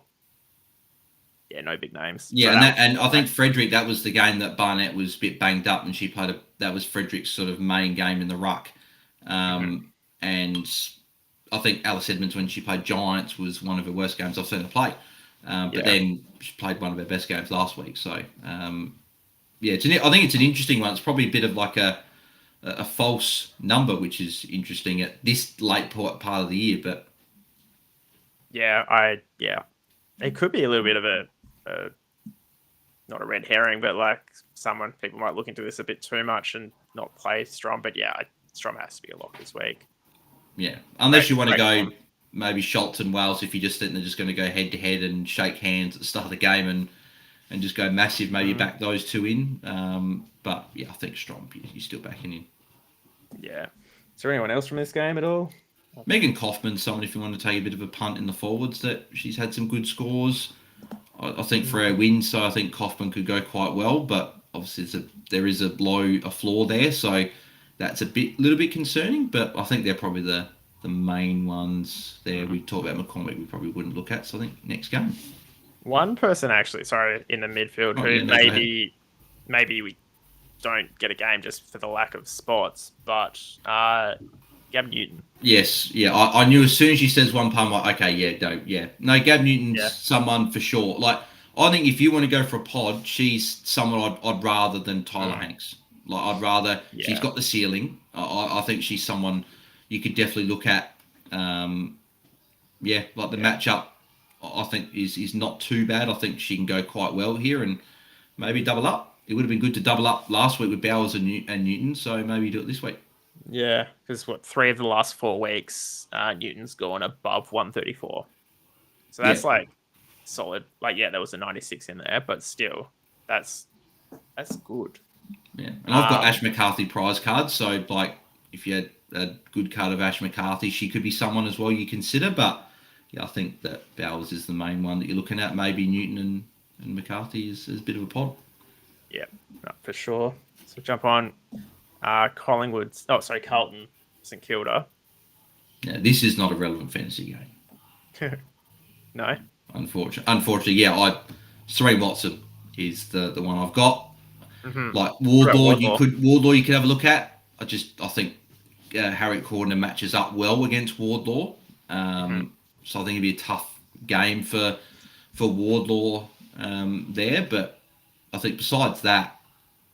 Yeah, no big names. Yeah, So and I think Frederick, that was the game that Barnett was a bit banged up, and she played that was Frederick's sort of main game in the ruck. And I think Alice Edmonds, when she played Giants, was one of her worst games I've seen her play. But then she played one of her best games last week. So yeah, I think it's an interesting one. It's probably a bit of like a false number, which is interesting at this late part of the year. But yeah, it could be a little bit of a not a red herring, but like people might look into this a bit too much and not play Strom. But yeah, Strom has to be a lock this week. Yeah, unless you want to go maybe Schultz and Wales, if you just think they're just going to go head to head and shake hands at the start of the game and just go massive, maybe back those two in. But yeah, I think Strom, you're still backing in. Yeah. Is there anyone else from this game at all? Megan Kaufman's someone, if you want to take a bit of a punt in the forwards, that she's had some good scores. I think for her win, so I think Kaufman could go quite well, but obviously there is a floor there, so that's little bit concerning. But I think they're probably the main ones there. We talked about McCormick, we probably wouldn't look at. So I think next game. One person actually, in the midfield maybe we don't get a game just for the lack of spots, but Gab Newton. Yes, yeah. I knew as soon as she says one pun, like, okay, no, Gab Newton's someone for sure. Like, I think if you want to go for a pod, she's someone I'd rather than Tyler Hanks. Like, I'd rather she's got the ceiling. I think she's someone you could definitely look at. Like the matchup, I think is not too bad. I think she can go quite well here and maybe double up. It would have been good to double up last week with Bowers and Newton, so maybe do it this week. Yeah, because 3 of the last 4 weeks, Newton's gone above 134. So that's like solid. Like, yeah, there was a 96 in there, but still, that's good. Yeah, and I've got Ash McCarthy prize cards, so like if you had a good card of Ash McCarthy, she could be someone as well you consider. But yeah, I think that Bowers is the main one that you're looking at. Maybe Newton and McCarthy is a bit of a pod. Yeah, no, for sure. So jump on Collingwood. Oh, sorry, Carlton, St Kilda. Yeah, this is not a relevant fantasy game. No. Unfortunately, yeah. Serene Watson is the one I've got. Mm-hmm. Like What about Wardlaw, Wardlaw? You could have a look at. I think Harry Cordner matches up well against Wardlaw. Mm-hmm. So I think it'd be a tough game for Wardlaw there. But I think besides that,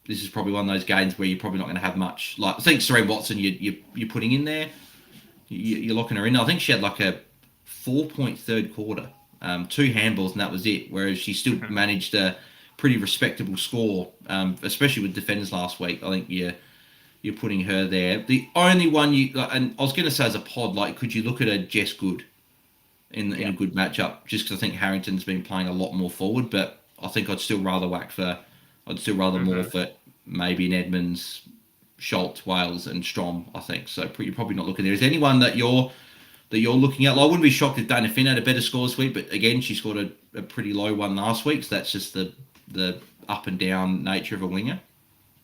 this is probably one of those games where you're probably not going to have much. Like I think Serene Watson, you're putting in there. You're locking her in. I think she had like a 4-point third quarter, 2 handballs, and that was it. Whereas she still Mm-hmm. managed a pretty respectable score, especially with defenders last week. I think you're putting her there. The only one and I was going to say as a pod, like, could you look at a Jess Good in a good matchup? Just because I think Harrington's been playing a lot more forward, but I think I'd still rather more for maybe an Edmonds, Schultz, Wales, and Strom. I think so. You're probably not looking there. Is there anyone that you're looking at? Like, I wouldn't be shocked if Dana Finn had a better score this week, but again, she scored a pretty low one last week, so that's just the up and down nature of a winger.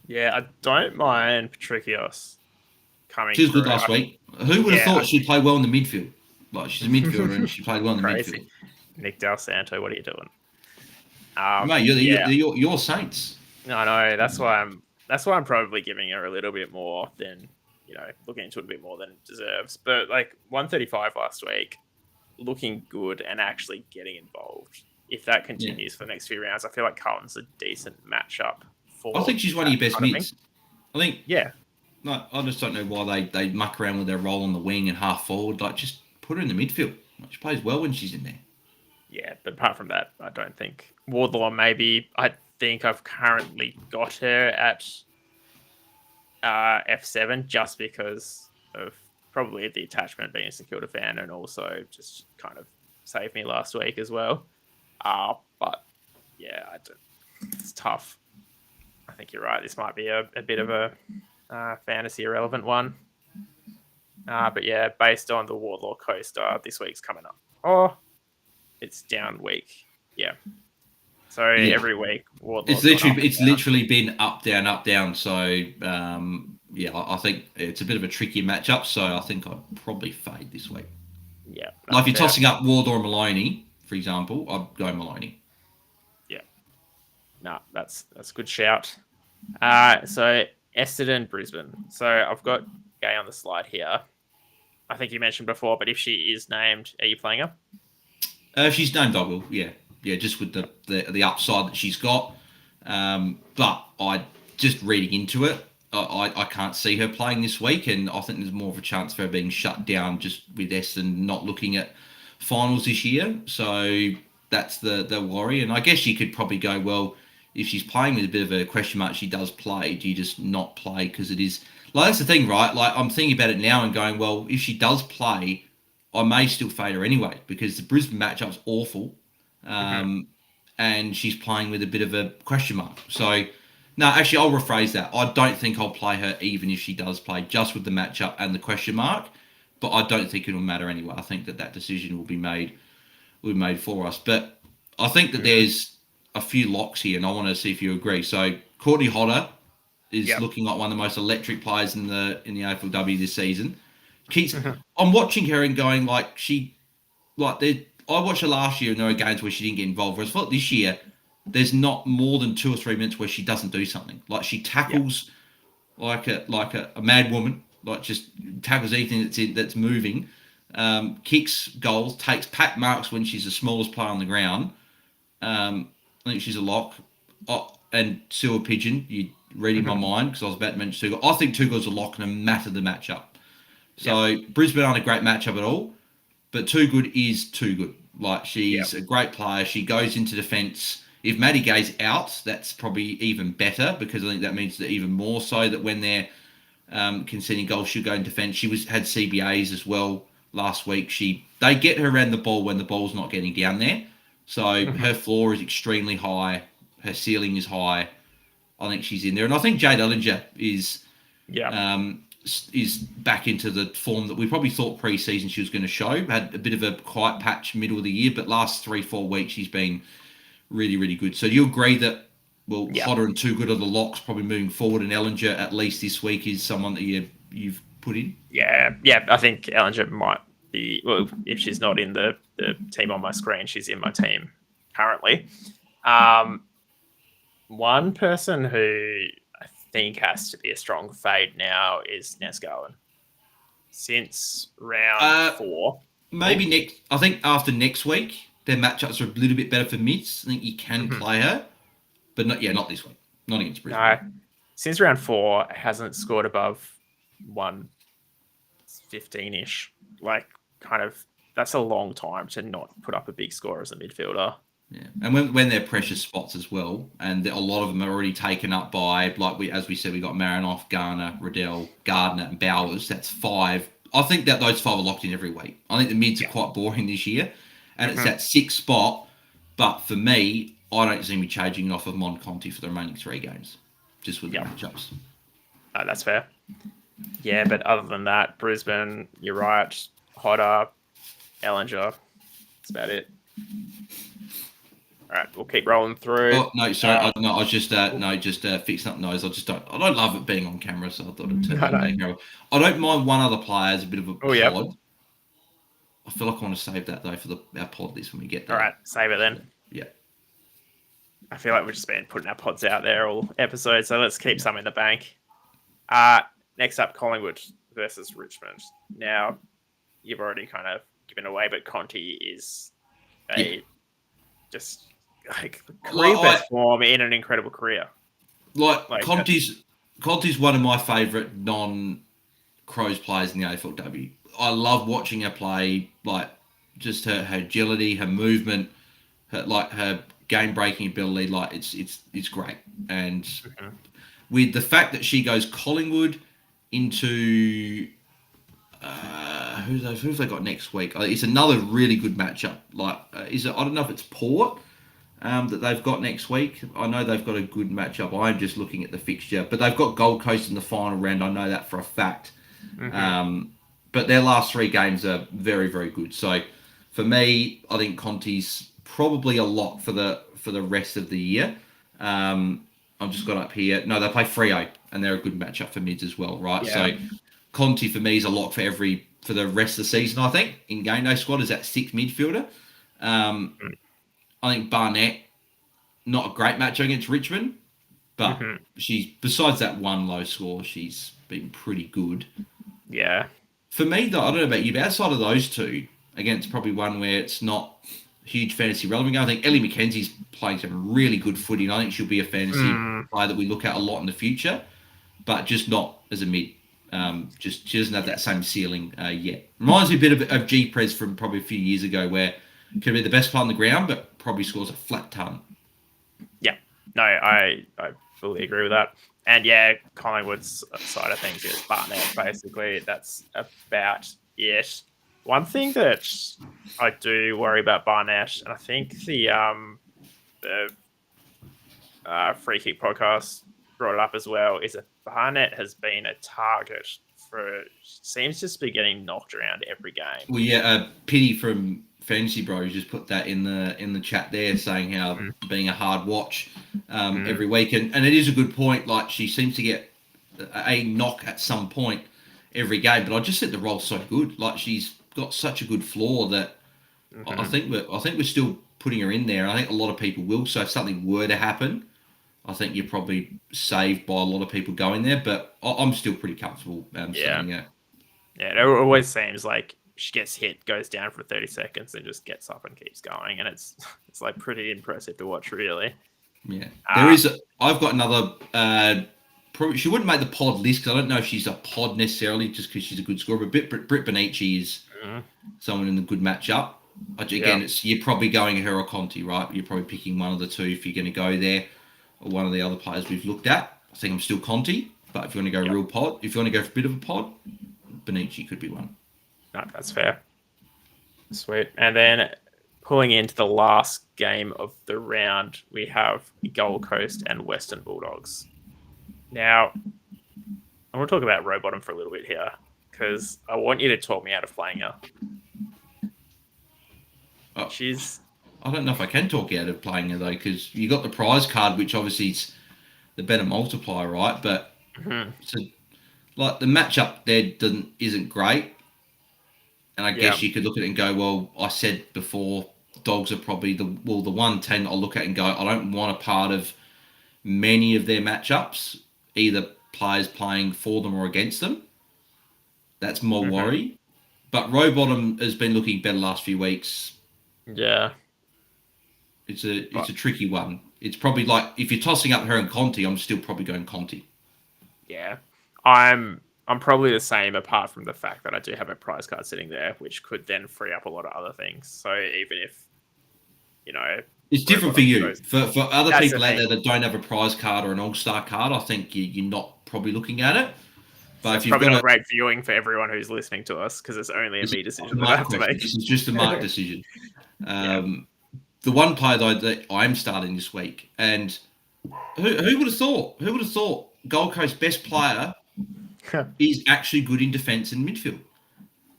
Yeah, I don't mind Patricios coming She was good through. last week. Who would have Yeah, thought she'd play well in the midfield? Like, she's a midfielder and she played well in the midfield. crazy. Nick Del Santo, what are you doing? Mate, Yeah, you're Saints. I know. That's why I'm probably giving her a little bit more than looking into it a bit more than it deserves. But like 135 last week, looking good and actually getting involved. If that continues for the next few rounds, I feel like Carlton's a decent matchup for. I think she's one of your best mids. I think. Yeah. No, I just don't know why they muck around with their role on the wing and half forward. Like, just put her in the midfield. Like, she plays well when she's in there. Yeah, but apart from that, I don't think Wardlaw. Maybe I think I've currently got her at F7 just because of probably the attachment being a St Kilda fan and also just kind of saved me last week as well. But yeah, it's tough. I think you're right. This might be a bit of a fantasy irrelevant one. But yeah, based on the Wardlaw coaster, this week's coming up. Oh, it's down week. Yeah. So every week, Wardlaw's it's literally been up down. So I think it's a bit of a tricky matchup. So I think I'd probably fade this week. Yeah. Like, if you're tossing up Wardlaw or Maloney, for example, I'd go Maloney. Yeah. No, that's a good shout. So Essendon, Brisbane. So I've got Gay on the slide here. I think you mentioned before, but if she is named, are you playing her? She's named, I will. Yeah, just with the upside that she's got. But I just reading into it, I can't see her playing this week, and I think there's more of a chance for her being shut down just with Essendon not looking at finals this year. So that's the worry. And I guess you could probably go, well, if she's playing with a bit of a question mark, she does play. Do you just not play because it is like, that's the thing, right? Like, I'm thinking about it now and going, well, if she does play, I may still fade her anyway because the Brisbane matchup's awful, and she's playing with a bit of a question mark. So, no, actually, I'll rephrase that. I don't think I'll play her even if she does play, just with the matchup and the question mark. But I don't think it'll matter anyway. I think that decision will be made for us. But I think that there's a few locks here, and I want to see if you agree. So, Courtney Hodder is looking like one of the most electric players in the AFLW this season. I'm watching her and going, like, I watched her last year and there were games where she didn't get involved. Whereas I thought this year, there's not more than 2 or 3 minutes where she doesn't do something. Like, she tackles like a mad woman, like, just tackles anything that's moving, kicks goals, takes pack marks when she's the smallest player on the ground. I think she's a lock. And Silver Pigeon, you reading my mind because I was about to mention Tugol. I think Tugol's a lock no matter the matchup. So Brisbane aren't a great matchup at all, but Too Good is too good. Like, she's a great player. She goes into defence. If Maddie Gay's out, that's probably even better because I think that means that even more so that when they're conceding goals, she'll go in defence. She had CBAs as well last week. They get her around the ball when the ball's not getting down there. So her floor is extremely high. Her ceiling is high. I think she's in there. And I think Jade Ellinger is back into the form that we probably thought pre-season she was going to show. Had a bit of a quiet patch middle of the year, but last 3-4 weeks she's been really, really good. So do you agree that well, Hodder and Too Good are the locks probably moving forward, and Ellinger at least this week is someone that you've put in. Yeah. I think Ellinger might be. Well, if she's not in the team on my screen, she's in my team currently. One person who I think has to be a strong fade now is Nesgoen. Since round 4, maybe next. I think after next week, their matchups are a little bit better for mids. I think you can play her, but not this week. Not against Brisbane. No, since round 4, hasn't scored above 115-ish. Like, kind of, that's a long time to not put up a big score as a midfielder. Yeah, and when they're precious spots as well, and a lot of them are already taken up by, like as we said, we got Marinoff, Garner, Riddell, Gardner, and Bowers. That's 5. I think that those 5 are locked in every week. I think the mids are quite boring this year, and it's that 6th spot. But for me, I don't see me changing off of Mon Conti for the remaining 3 games, just with the matchups. Oh, that's fair. Yeah, but other than that, Brisbane, you're right. Hodder, Ellinger, that's about it. All right, we'll keep rolling through. Oh no, sorry, I was just fixing up noise. I don't love it being on camera, so I thought it'd turn on camera. I don't mind one other player as a bit of a pod. Yep. I feel like I want to save that though for our pod list when we get there. All right, save it then. Yeah. I feel like we've just been putting our pods out there all episodes, so let's keep some in the bank. Next up, Collingwood versus Richmond. Now, you've already kind of given away, but Conti is just like career best form in an incredible career. Like Conti's one of my favourite non-Crows players in the AFLW. I love watching her play. Like just her agility, her movement, her game-breaking ability. Like it's great. And with the fact that she goes Collingwood into who've they got next week? It's another really good matchup. Like I don't know if it's Port. That they've got next week. I know they've got a good matchup. I'm just looking at the fixture, but they've got Gold Coast in the final round. I know that for a fact. But their last 3 games are very, very good. So for me, I think Conti's probably a lock for the rest of the year. I've just got up here. No, they play Freo, and they're a good matchup for mids as well, right? Yeah. So Conti for me is a lock for the rest of the season. I think in GameDay squad is that 6th midfielder. I think Barnett, not a great match against Richmond, but she's, besides that one low score, she's been pretty good. Yeah. For me, though, I don't know about you, but outside of those 2, against probably one where it's not huge fantasy relevant, I think Ellie McKenzie's playing some really good footy, and I think she'll be a fantasy player that we look at a lot in the future, but just not as a mid. She doesn't have that same ceiling yet. Reminds me a bit of G-Prez from probably a few years ago, where could be the best player on the ground, but probably scores a flat ton. Yeah, no, I fully agree with that. And yeah, Collingwood's side of things is Barnett, basically. That's about it. One thing that I do worry about Barnett, and I think the Free Kick podcast brought it up as well, is that Barnett has been a target seems just to be getting knocked around every game. Well, yeah, Pity from Fantasy Bros just put that in the chat there, saying how being a hard watch every week, and it is a good point. Like she seems to get a knock at some point every game, but I just think the role's so good. Like she's got such a good floor that I think we're still putting her in there. I think a lot of people will. So if something were to happen, I think you're probably saved by a lot of people going there. But I'm still pretty comfortable saying that. Yeah, it always seems like she gets hit, goes down for 30 seconds, and just gets up and keeps going, and it's like pretty impressive to watch, really. Yeah, I've got another. Probably she wouldn't make the pod list because I don't know if she's a pod necessarily, just because she's a good scorer. But Britt Bonici is someone in a good matchup. Again, you're probably going her or Conti, right? You're probably picking one of the 2 if you're going to go there, or one of the other players we've looked at. I think I'm still Conti, but if you want to go real pod, if you want to go for a bit of a pod, Bonici could be one. No, that's fair. Sweet. And then pulling into the last game of the round, we have Gold Coast and Western Bulldogs. Now, I want to talk about Rowbottom for a little bit here, because I want you to talk me out of playing her. She's I don't know if I can talk out of playing her though, because you got the prize card, which obviously is the better multiplier, right? But Mm-hmm. so like the matchup there isn't great, and I Yeah. guess you could look at it and go, well, I said before, dogs are probably the 110 I'll look at and go, I don't want a part of many of their matchups, either players playing for them or against them. That's my Mm-hmm. worry. But Rowbottom has been looking better last few weeks. Yeah. It's But a tricky one. It's probably like if you're tossing up her and Conti, I'm still probably going Conti. yeah, I'm probably the same, apart from the fact that I do have a prize card sitting there, which could then free up a lot of other things. So even if you know It's different for Rowbottom you. goes, For other that's the people out thing. there that don't have a prize card or an All Star card, I think you're not probably looking at it. So But it's if you've probably got not a, great viewing for everyone who's listening to us because it's only a this is me not a decision that I mark have to question. make. This is just a mark decision. Yeah. The one player though that I'm starting this week, and who would have thought? Who would have thought Gold Coast best player is actually good in defence and midfield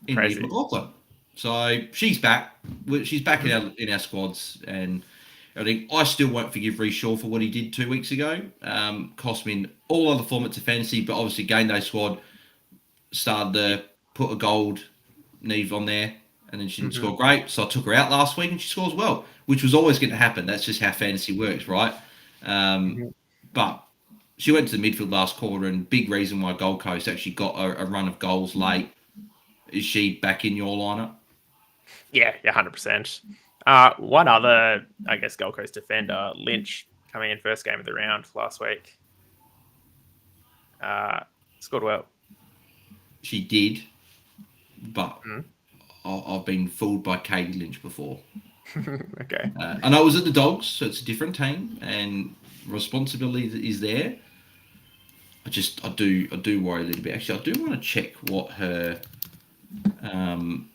in Neve Crazy. McLaughlin. So she's back. She's back Mhm. in our squads, and I think I still won't forgive Reece Shaw for what he did 2 weeks ago. Cost me in all other formats of fantasy, but obviously GameDay squad started to put a gold Neve on there, and then she didn't Mhm. score great. So I took her out last week, and she scores well, which was always going to happen. That's just how fantasy works, right? Um, Mhm. but she went to the midfield last quarter, and big reason why Gold Coast actually got a run of goals late. Is she back in your lineup? Yeah, 100%. One other, I guess, Gold Coast defender, Lynch, coming in first game of the round last week. Uh, Scored well. She did, but Mm. I've been fooled by Katie Lynch before. Okay. I know it was at the Dogs, so it's a different team, and responsibility is there. I do worry a little bit. Actually, I do want to check um,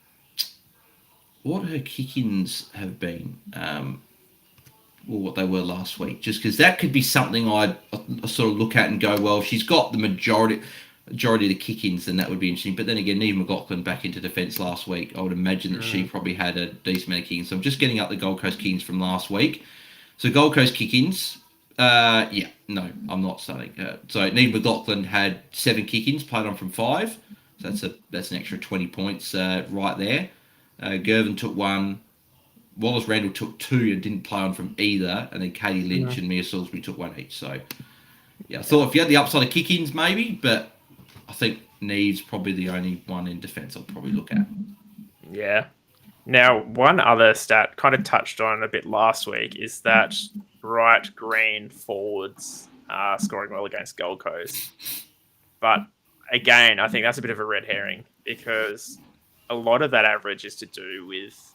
what her kick-ins have been, or what they were last week. Just because that could be something I sort of look at and go, well, if she's got the majority of the kick-ins, then that would be interesting. But then again, Neve McLaughlin back into defence last week. I would imagine that she Mm. probably had a decent amount of kick-ins. So I'm just getting up the Gold Coast kick-ins from last week. So Gold Coast kick-ins, yeah, no, I'm not starting. So Neve McLaughlin had 7 kick-ins, played on from 5. So that's an extra 20 points right there. Gervin took 1. Wallace Randall took 2 and didn't play on from either, and then Katie Lynch Mhm. and Mia Salisbury took 1 each. So yeah, I Yeah. thought if you had the upside of kick-ins, maybe, but I think Neve's probably the only one in defence I'll probably look at. Yeah. Now, one other stat kind of touched on a bit last week is that bright green forwards are scoring well against Gold Coast. But again, I think that's a bit of a red herring because a lot of that average is to do with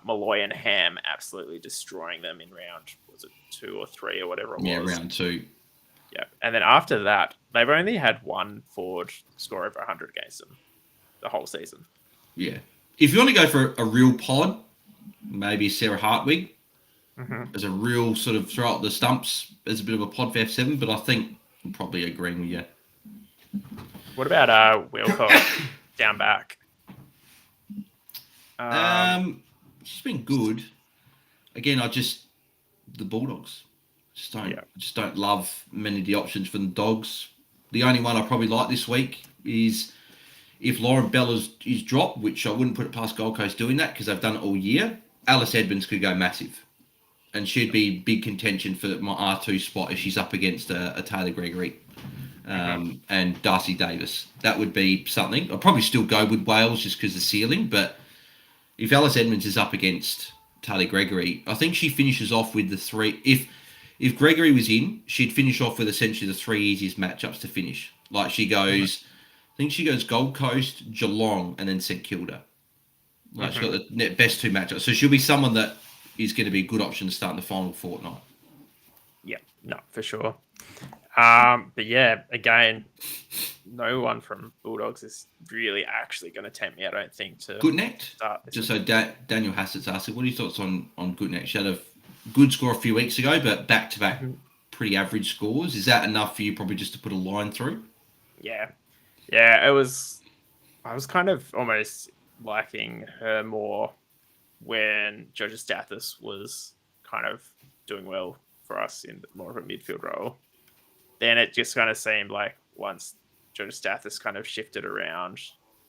Malloy and Ham absolutely destroying them in round, was it 2 or 3 or whatever it Yeah, was? round 2. Yeah. And then after that, they've only had one forward score over 100 against them the whole season. Yeah. If you want to go for a real pod, maybe Sarah Hartwig Mm-hmm. as a real sort of throw out the stumps as a bit of a pod for F7, but I think I'm probably agreeing with you. What about Wilcock down back? She's been good. Again, the Bulldogs. Yeah. Just don't love many of the options from the Dogs. The only one I probably like this week is if Lauren Bell is dropped, which I wouldn't put it past Gold Coast doing that because they've done it all year. Alice Edmonds could go massive, and she'd be big contention for my R2 spot if she's up against a Taylor Gregory Mm-hmm. and Darcy Davis. That would be something. I'd probably still go with Wales just because of the ceiling, but if Alice Edmonds is up against Taylor Gregory, I think she finishes off with the 3. If Gregory was in, she'd finish off with essentially the 3 easiest matchups to finish. Like she Mm-hmm. goes, I think she goes Gold Coast, Geelong, and then St Kilda. Like she's Mm-hmm. got the best 2 matchups, so she'll be someone that is going to be a good option to start in the final fortnight. Yeah, no, for sure. But yeah, again, no one from Bulldogs is really actually going to tempt me, I don't think, to Goodnecht. start this Just week. so Daniel Hassett's asking, what are your thoughts on Goodnecht? She had a good score a few weeks ago, but back to back Mhm. pretty average scores. Is that enough for you probably just to put a line through? Yeah. Yeah, it was. I was kind of almost liking her more when Georgia Stathis was kind of doing well for us in more of a midfield role. Then it just kind of seemed like once Georgia Stathis kind of shifted around,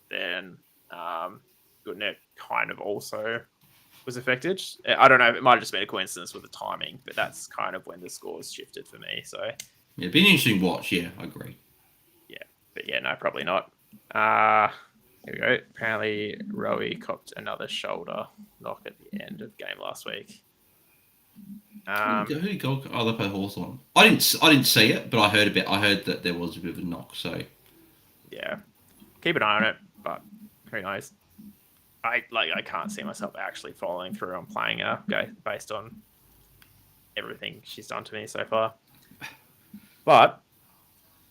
then Goodnet kind of also was affected. I don't know. It might have just been a coincidence with the timing, but that's kind of when the scores shifted for me. So yeah, it'd be an interesting watch. Yeah, I agree. Yeah, but yeah, no, probably not. Here we go. Apparently, Rowie copped another shoulder knock at the end of game last week. Who did he go? Oh, they played Hawthorn. I didn't see it, but I heard a bit. I heard that there was a bit of a knock. So yeah, keep an eye on it. But who knows? I can't see myself actually following through on playing her based on everything she's done to me so far. But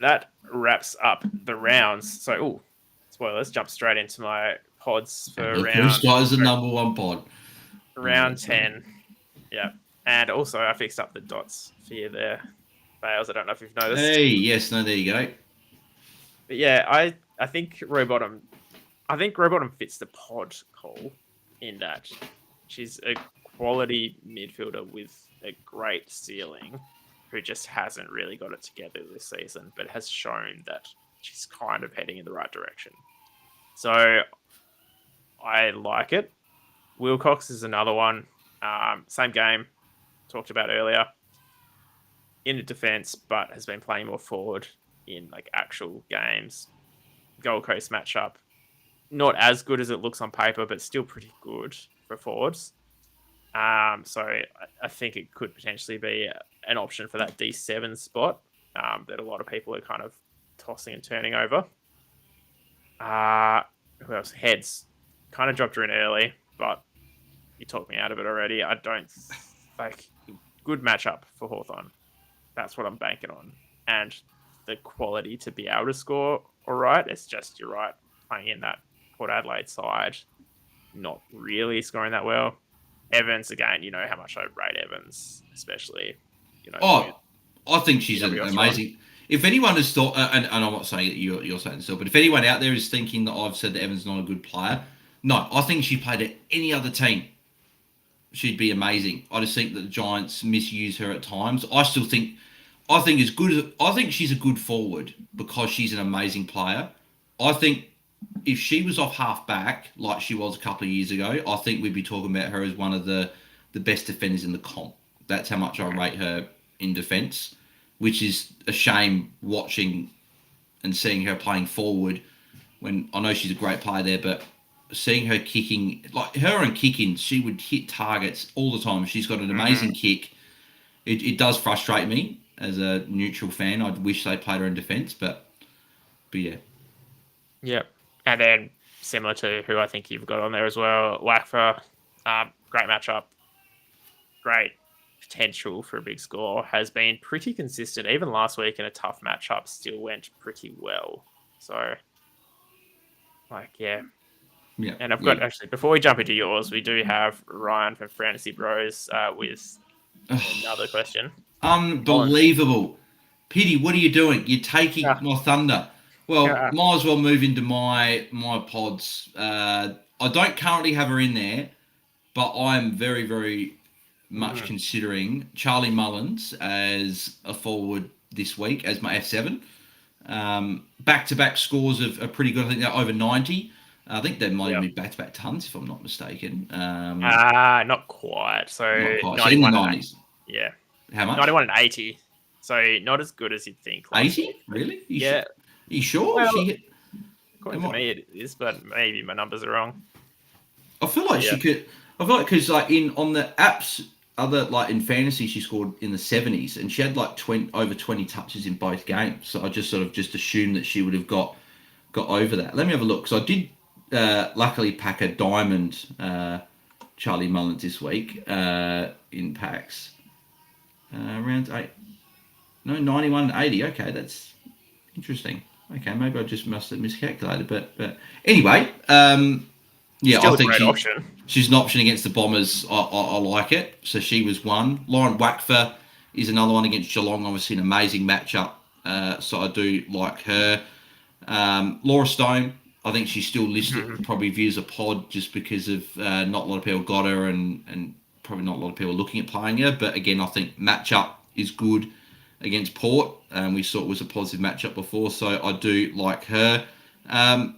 that wraps up the rounds. So, spoilers. Jump straight into my pods for Bruce Guy is the number one pod. Round 10. Yeah. And also, I fixed up the dots for you there, Bales. I don't know if you've noticed. Hey, yes, no, there you go. But yeah, I think Rowbottom fits the pod call in that she's a quality midfielder with a great ceiling who just hasn't really got it together this season, but has shown that she's kind of heading in the right direction. So I like it. Wilcox is another one. Same game, talked about earlier. In the defense, but has been playing more forward in like actual games. Gold Coast matchup, not as good as it looks on paper, but still pretty good for forwards. So I think it could potentially be an option for that D7 spot that a lot of people are kind of tossing and turning over. Who else? Heads. Kind of dropped her in early, but you talked me out of it already. I don't like good matchup for Hawthorn. That's what I'm banking on. And the quality to be able to score all right. It's just, you're right, playing in that Port Adelaide side, not really scoring that well. Evans, again, you know how much I rate Evans, especially. I think she's an amazing. If anyone has thought, and I'm not saying that you're saying this, but if anyone out there is thinking that I've said that Evans is not a good player, no, I think she played at any other team, she'd be amazing. I just think that the Giants misuse her at times. I think she's a good forward because she's an amazing player. I think if she was off half back like she was a couple of years ago, I think we'd be talking about her as one of the best defenders in the comp. That's how much I rate her in defence, which is a shame watching and seeing her playing forward when I know she's a great player there, but seeing her kicking, like her own kick-ins, she would hit targets all the time. She's got an amazing kick. It does frustrate me as a neutral fan. I'd wish they played her in defence, but yeah. Yep. And then similar to who I think you've got on there as well, Wackfer, great matchup, great potential for a big score, has been pretty consistent. Even last week in a tough matchup, still went pretty well. So, yeah. Yeah. And I've got, actually, before we jump into yours, we do have Ryan from Fantasy Bros with another question. Unbelievable. Pity, what are you doing? You're taking my thunder. Well, might as well move into my pods. I don't currently have her in there, but I'm very, very much considering Charlie Mullins as a forward this week as my F7. Back-to-back scores are pretty good. I think they're over 90. I think they might even be back-to-back tons, if I'm not mistaken. Not quite. So, not quite. So in the 90s. Yeah. How much? 91 and 80. So not as good as you'd think. 80? Really? Yeah. You sure? Well, according to me, it is, but maybe my numbers are wrong. I feel like she could. I feel like because on the apps, in fantasy, she scored in the 70s, and she had over 20 touches in both games. So I just assumed that she would have got over that. Let me have a look. So I did luckily pack a diamond Charlie Mullins this week in packs. Round 8. No, 91 and 80. Okay, that's interesting. Okay, maybe I just must have miscalculated. But anyway, yeah, still I think option. She's an option against the Bombers. I like it. So she was one. Lauren Wackfer is another one against Geelong. Obviously, an amazing matchup. So I do like her. Laura Stone, I think she's still listed probably views a pod just because of not a lot of people got her and probably not a lot of people looking at playing her. But again, I think matchup is good against Port. We saw it was a positive matchup before, so I do like her. I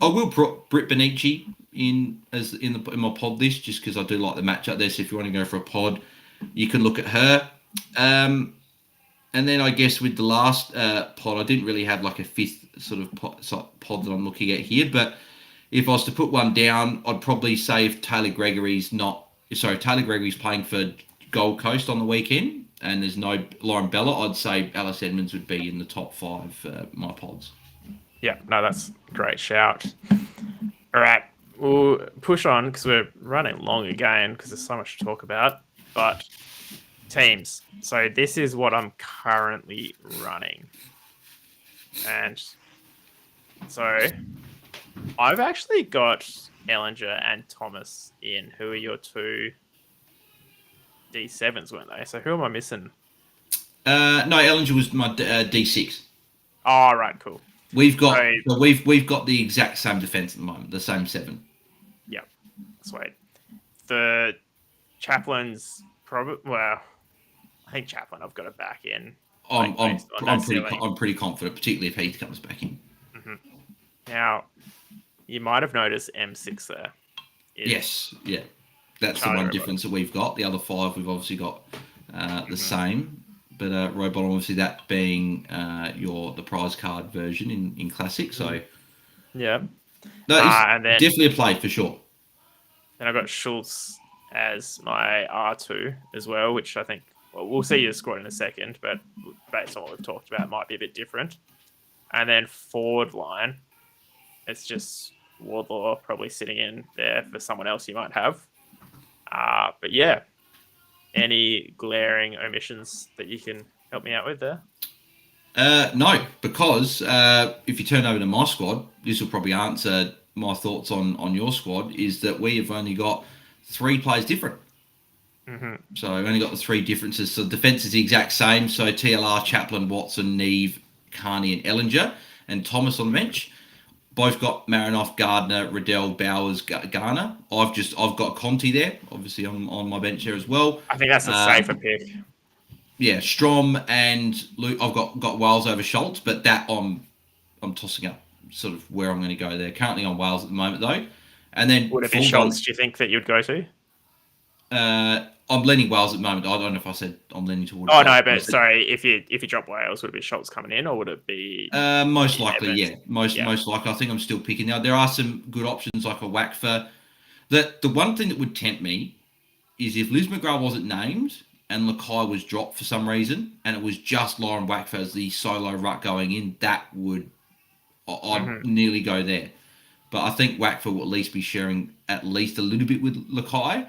will put Britt Benici in my pod list just because I do like the matchup there. So if you want to go for a pod, you can look at her. And then I guess with the last pod, I didn't really have like a fifth sort of pod that I'm looking at here. But if I was to put one down, I'd probably say if Taylor Gregory's playing for Gold Coast on the weekend and there's no Lauren Bella, I'd say Alice Edmonds would be in the top 5 my pods. Yeah, no, that's a great shout. All right, we'll push on because we're running long again because there's so much to talk about. But teams. So this is what I'm currently running. And so I've actually got Ellinger and Thomas in, who are your 2 D7s, weren't they? So who am I missing? No, Ellinger was my D6. Oh, right, cool. We've got the exact same defense at the moment, the same 7. Yep, sweet. The Chaplain's probably I think Chaplain I've got it back in. I'm pretty confident, particularly if Heath comes back in. Mm-hmm. Now, you might have noticed M6 there. Yes, yeah, that's Charlie the one difference that we've got. The other 5 we've obviously got the same. But Robot, obviously, that being the prize card version in Classic, so yeah, no, and then, definitely a play for sure. Then I've got Schultz as my R2 as well, which I think we'll see your squad in a second, but based on what we've talked about, it might be a bit different. And then forward line, it's just Wardlaw probably sitting in there for someone else you might have. But yeah. Any glaring omissions that you can help me out with there? No, because if you turn over to my squad, this will probably answer my thoughts on your squad, is that we have only got 3 players different. Mm-hmm. So we've only got the 3 differences. So defence is the exact same. So TLR, Chaplin, Watson, Neve, Carney and Ellinger, and Thomas on the bench. Both got Marinoff, Gardner, Riddell, Bowers, Garner. I've got Conti there, obviously on my bench there as well. I think that's a safer pick. Yeah, Strom and Luke. I've got Wales over Schultz, but that I'm tossing up sort of where I'm going to go there. Currently on Wales at the moment though, and then would it be Schultz? Do you think that you'd go to? I'm leaning Wales at the moment. I don't know if I said I'm leaning towards. Oh no, but sorry, if you drop Wales, would it be Schultz coming in, or would it be? Most likely, yeah. Most likely. I think I'm still picking now. There are some good options like a Wackfer. The one thing that would tempt me is if Liz McGrath wasn't named and Lakai was dropped for some reason, and it was just Lauren Wackfer as the solo ruck going in. That would I'd nearly go there. But I think Wackfer will at least be sharing at least a little bit with Lakai.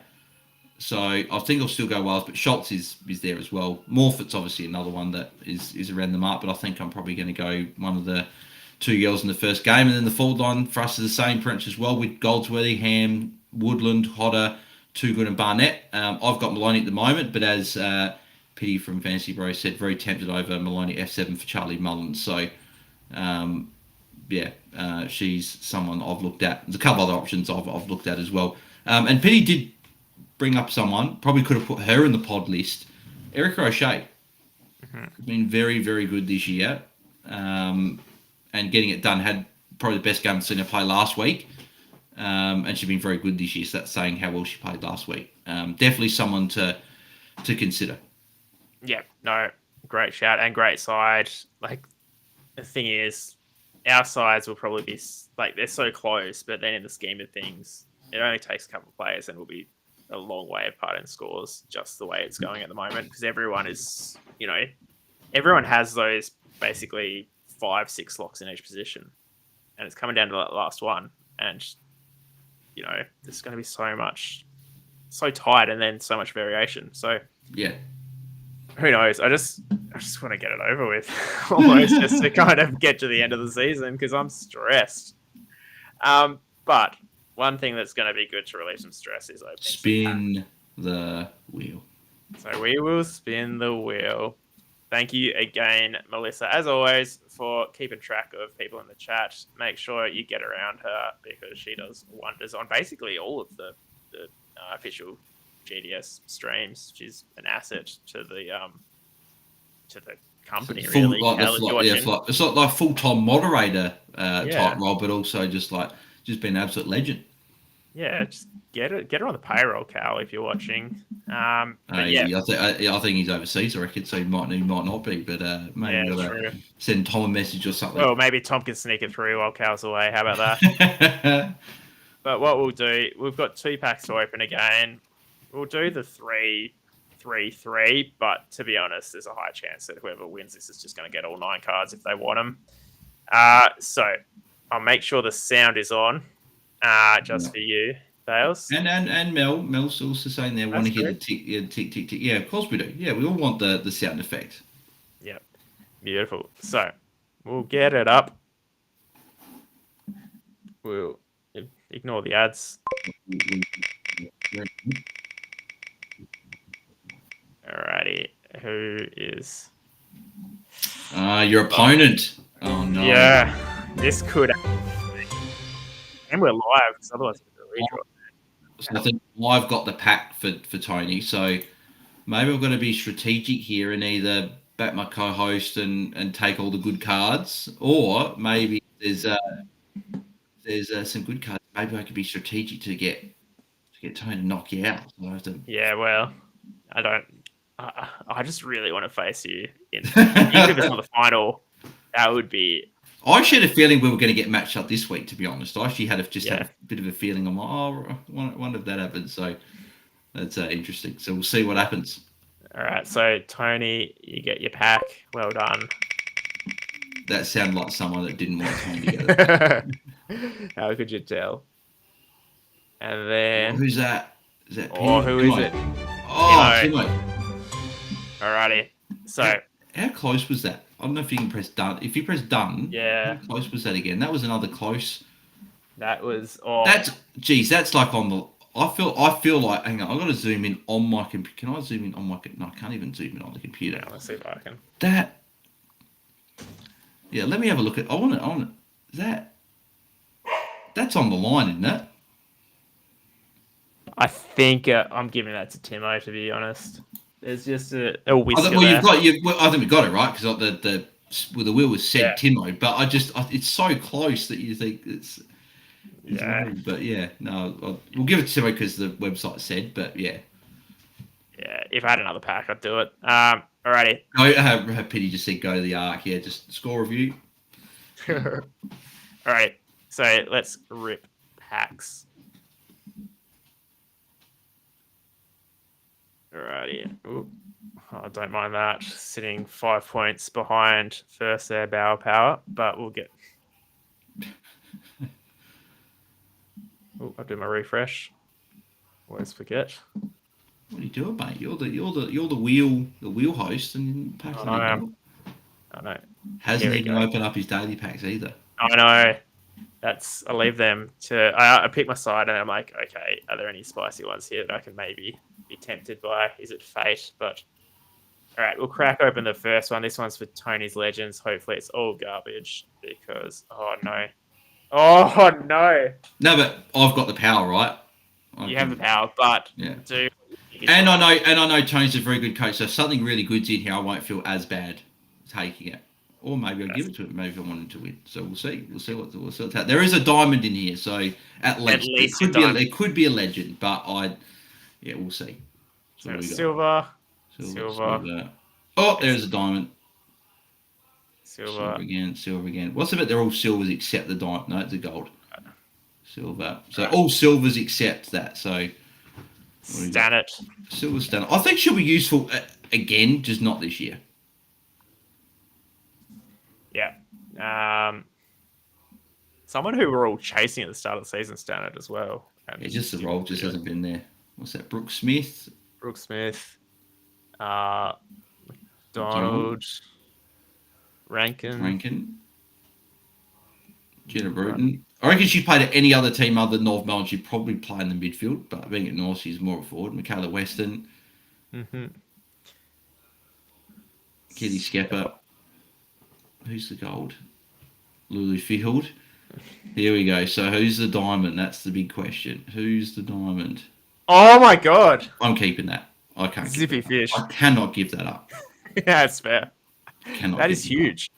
So I think I'll still go Wales, but Schultz is there as well. Morfitt's obviously another one that is around the mark, but I think I'm probably going to go one of the 2 girls in the first game. And then the forward line for us is the same pretty much as well with Goldsworthy, Ham, Woodland, Hodder, Too Good and Barnett. I've got Maloney at the moment, but as Pity from Fantasy Bro said, very tempted over Maloney F7 for Charlie Mullins. So, she's someone I've looked at. There's a couple other options I've looked at as well. And Pity did bring up someone, probably could have put her in the pod list. Erica O'Shea. Been very, very good this year. And getting it done. Had probably the best game I've seen her play last week. And she's been very good this year. So that's saying how well she played last week. Definitely someone to consider. Yeah, no, great shout and great side. Like, the thing is, our sides will probably be, like, they're so close, but then in the scheme of things, it only takes a couple of players and we'll be a long way apart in scores, just the way it's going at the moment, because everyone is, everyone has those basically 5-6 locks in each position, and it's coming down to that last one, and there's going to be so tight, and then so much variation. So yeah, who knows? I just want to get it over with, almost just to kind of get to the end of the season, because I'm stressed. But one thing that's going to be good to relieve some stress is opening. Spin the wheel. So we will spin the wheel. Thank you again, Melissa, as always, for keeping track of people in the chat. Make sure you get around her because she does wonders on basically all of the official GDS streams. She's an asset to the company, really. It's like full-time moderator type role, but also just being an absolute legend. Yeah, just get her on the payroll, Cal, if you're watching. I think he's overseas, I reckon, so he might not be, but maybe we'll send Tom a message or something. Well, maybe Tom can sneak it through while Cal's away. How about that? But what we'll do, we've got 2 packs to open again. We'll do the 3-3-3, but to be honest, there's a high chance that whoever wins this is just going to get all 9 cards if they want them. So I'll make sure the sound is on just for you, Thales. And Mel's also saying they want to hear the tick, tick, tick, tick. Yeah, of course we do. Yeah, we all want the sound effect. Yep. Beautiful. So we'll get it up. We'll ignore the ads. Alrighty. Who is... your opponent. Oh, no. Yeah. This could... And we're live, because otherwise it's a redraw. So I think I've got the pack for Tony, so maybe I'm going to be strategic here and either back my co-host and take all the good cards, or maybe there's some good cards. Maybe I could be strategic to get Tony to knock you out. So I have to... Yeah, well, I don't. I just really want to face you. Even if it's not the final, that would be... I actually had a feeling we were going to get matched up this week, to be honest. I actually had a bit of a feeling. I'm like, I wonder if that happens. So that's interesting. So we'll see what happens. All right. So, Tony, you get your pack. Well done. That sounded like someone that didn't want Tony together. How could you tell? And then... who's that? Is that Timo? Who is it? Oh, Timo. Alrighty. So... How close was that? I don't know if you can press done. If you press done, how close was that again? That was another close. That was... That's like on the... I feel like... Hang on, I've got to zoom in on my computer. Can I zoom in on my... No, I can't even zoom in on the computer. Yeah, let's see if I can. That... Yeah, let me have a look at... I want to... That's on the line, isn't it? I think I'm giving that to Timo, to be honest. There's just a whisker I think we got it right because the wheel was said Timo, but it's so close that you think it's wrong. But yeah, no, we'll give it to Timo because the website said. But yeah, if I had another pack, I'd do it. Alrighty. Pity just said go to the Arc. Yeah, just score review. Alright, so let's rip packs. Alrighty. Ooh. I don't mind that. Sitting 5 points behind first there, Bower Power, but we'll get... I'll do my refresh. Always forget. What are you doing, mate? You're the wheel host and packing. I know. Hasn't even opened up his daily packs either. I know. I leave them to... I pick my side and I'm like, okay, are there any spicy ones here that I can maybe be tempted by? Is it fate? But all right, we'll crack open the first one. This one's for Tony's Legends. Hopefully it's all garbage because no, no, but I've got the power, right? You have the power, but and I know Tony's a very good coach, so if something really good's in here, I won't feel as bad taking it. Or maybe I'll give it to him. Maybe I wanted to win. So we'll see. We'll see what's happening. There is a diamond in here, so at least it could be a legend, but we'll see. So silver. Oh, there's a diamond. Silver again. What's about they're all silvers except the diamond? No, it's a gold. Silver. So all silvers except that. So Stan it. Silver Stan. I think she'll be useful again, just not this year. Yeah. Someone who we're all chasing at the start of the season, Standard as well. Just the role just hasn't been there. What's that? Brooke Smith. Donald. Rankin. Jenna Bruton. I reckon she played at any other team other than North Melbourne, she'd probably play in the midfield, but being at North, she's more forward. Michaela Weston. Mm-hmm. Kitty Skepper. Who's the gold? Lulu Field. Here we go. So who's the diamond? That's the big question. Who's the diamond? Oh my god. I'm keeping that. I can't give Zippy that up. Fish. I cannot give that up. Yeah, that's fair. Cannot That give is it up. huge.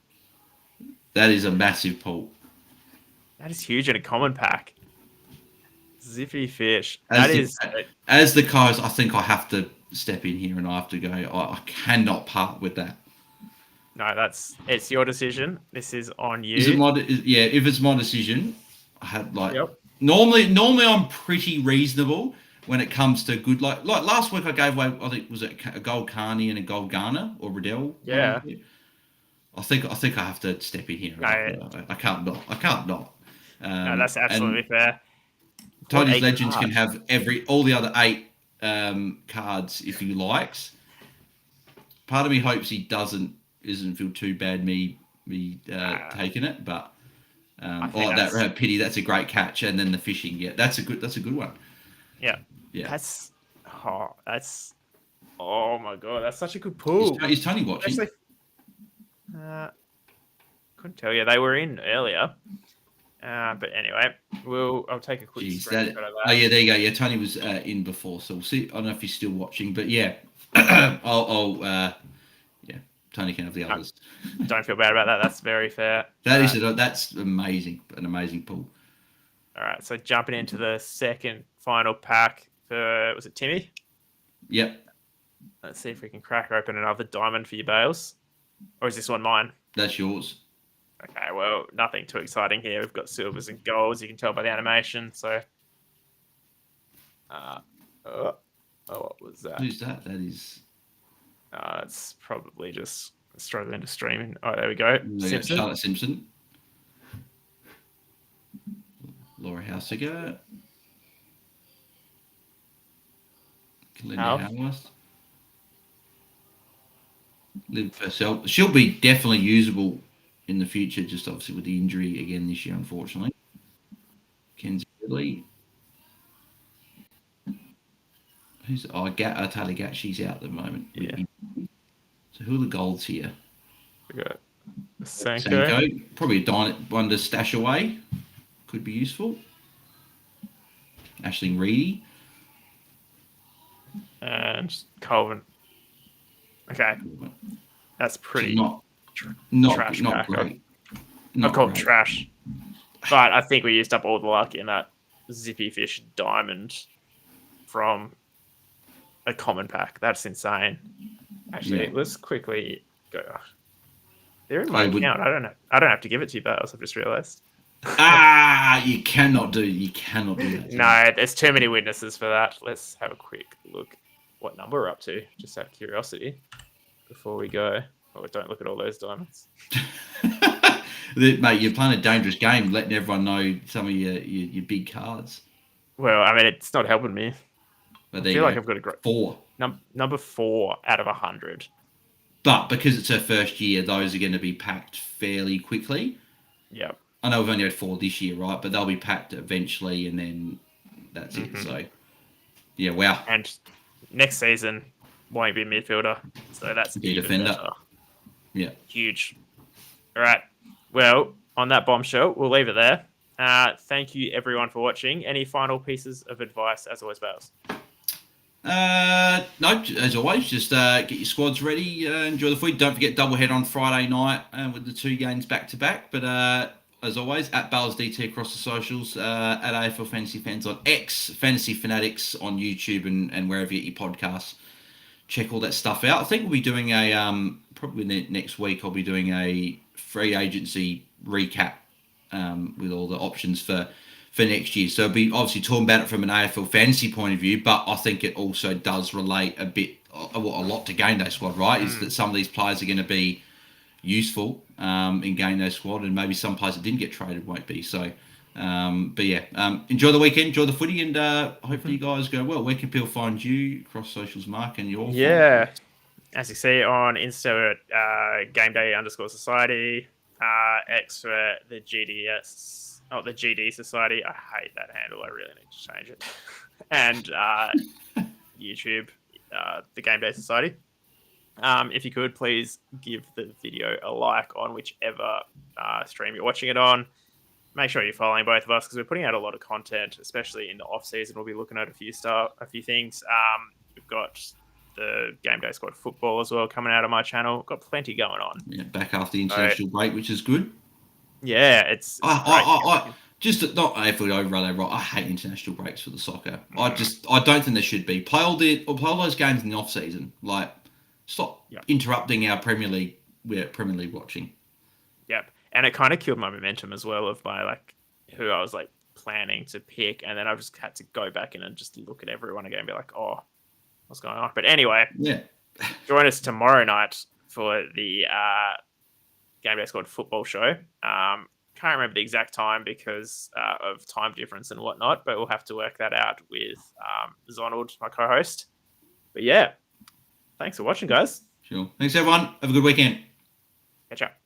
That is a massive pull. That is huge in a common pack. Zippy Fish. As the co-host, I think I have to step in here and I have to go. I cannot part with that. No, it's your decision. This is on you. Is it my? Yeah, if it's my decision, I had Yep. normally I'm pretty reasonable when it comes to good. Like last week, I gave away. I think was it a gold Carney and a gold Garner or Riddell. Yeah. I think I have to step in here. No, I can't not. I can't not. no, that's absolutely fair. Tony's Legends can have all the other 8 cards if he likes. Part of me hopes he doesn't feel too bad me taking it, but that pity. That's a great catch, and then the fishing. Yeah, that's a good one. Yeah. That's oh my god, that's such a good pull. Is Tony watching? Actually, couldn't tell you. They were in earlier. But anyway, I'll take a quick screenshot of that. Oh yeah, there you go. Yeah, Tony was in before, so we'll see. I don't know if he's still watching, but yeah, Tony can have the others. Don't feel bad about that. That's very fair. That's amazing. An amazing pull. All right, so jumping into the second final pack was it Timmy? Yep. Let's see if we can crack open another diamond for you, Bales. Or is this one mine? That's yours. Okay, well, nothing too exciting here. We've got silvers and golds. You can tell by the animation. So, what was that? Who's that? That is. It's probably just struggling to stream. Oh, there we go. Simpson. Charlotte Simpson. Laura Housiger. Kalinda Howarth. Liv Purcell. She'll be definitely usable in the future, just obviously with the injury again this year, unfortunately. Kenzie Ridley. Taylor Gatt, she's out at the moment. Yeah. So who are the golds here? We got Sanko. Probably one to stash away. Could be useful. Aisling Reedy. And Colvin. Okay. That's pretty not trash. Not great. I've called trash. But I think we used up all the luck in that Zippy Fish diamond from a common pack. That's insane. Actually, let's quickly go. They're in my account. I don't have to give it to you, Bales. I've just realised. You cannot do that. No, there's too many witnesses for that. Let's have a quick look what number we're up to, just out of curiosity, before we go. Oh, don't look at all those diamonds. Mate, you're playing a dangerous game, letting everyone know some of your big cards. Well, I mean, it's not helping me. But I feel like I've got a great 4. Number 4 out of 100. But because it's her first year, those are going to be packed fairly quickly. Yeah. I know we've only had 4 this year, right? But they'll be packed eventually, and then that's it. So, yeah, wow. And next season, won't be a midfielder. So that's be a defender. Better. Yeah. Huge. All right. Well, on that bombshell, we'll leave it there. Thank you, everyone, for watching. Any final pieces of advice, as always, Bales? No, as always, just get your squads ready, enjoy the footy. Don't forget doublehead on Friday night with the 2 games back to back. But as always, at BalesDT across the socials, at AFL Fantasy Fans on X, Fantasy Fanatics on YouTube and wherever you get your podcasts. Check all that stuff out. I think we'll be doing probably next week. I'll be doing a free agency recap with all the options for next year. So I'll be obviously talking about it from an AFL fantasy point of view, but I think it also does relate a lot to GameDay squad, right? Is that some of these players are going to be useful in GameDay squad, and maybe some players that didn't get traded won't be. So, but yeah, enjoy the weekend, enjoy the footy, and hopefully you guys go well. Where can people find you across socials, Mark, and your as you see on Insta at GameDay_Society, X for the GDS. Oh, the GD Society. I hate that handle. I really need to change it. And YouTube, the GameDay Society. If you could, please give the video a like on whichever stream you're watching it on. Make sure you're following both of us because we're putting out a lot of content, especially in the off season. We'll be looking at a few things. We've got the Game Day Squad football as well coming out of my channel. Got plenty going on. Yeah, back after the international break, which is good. Yeah, it's great. I just not AFLW rally right. I hate international breaks for the soccer. I don't think there should be. Play all those games in the off season. Like, stop interrupting our Premier League watching. Yep. And it kind of killed my momentum as well of my who I was planning to pick, and then I just had to go back in and just look at everyone again and be like, oh, what's going on? But anyway, join us tomorrow night for the Game Day Squad football show. Can't remember the exact time because of time difference and whatnot, but we'll have to work that out with Zonald, my co-host. But yeah, thanks for watching, guys. Sure. Thanks, everyone. Have a good weekend. Catch up.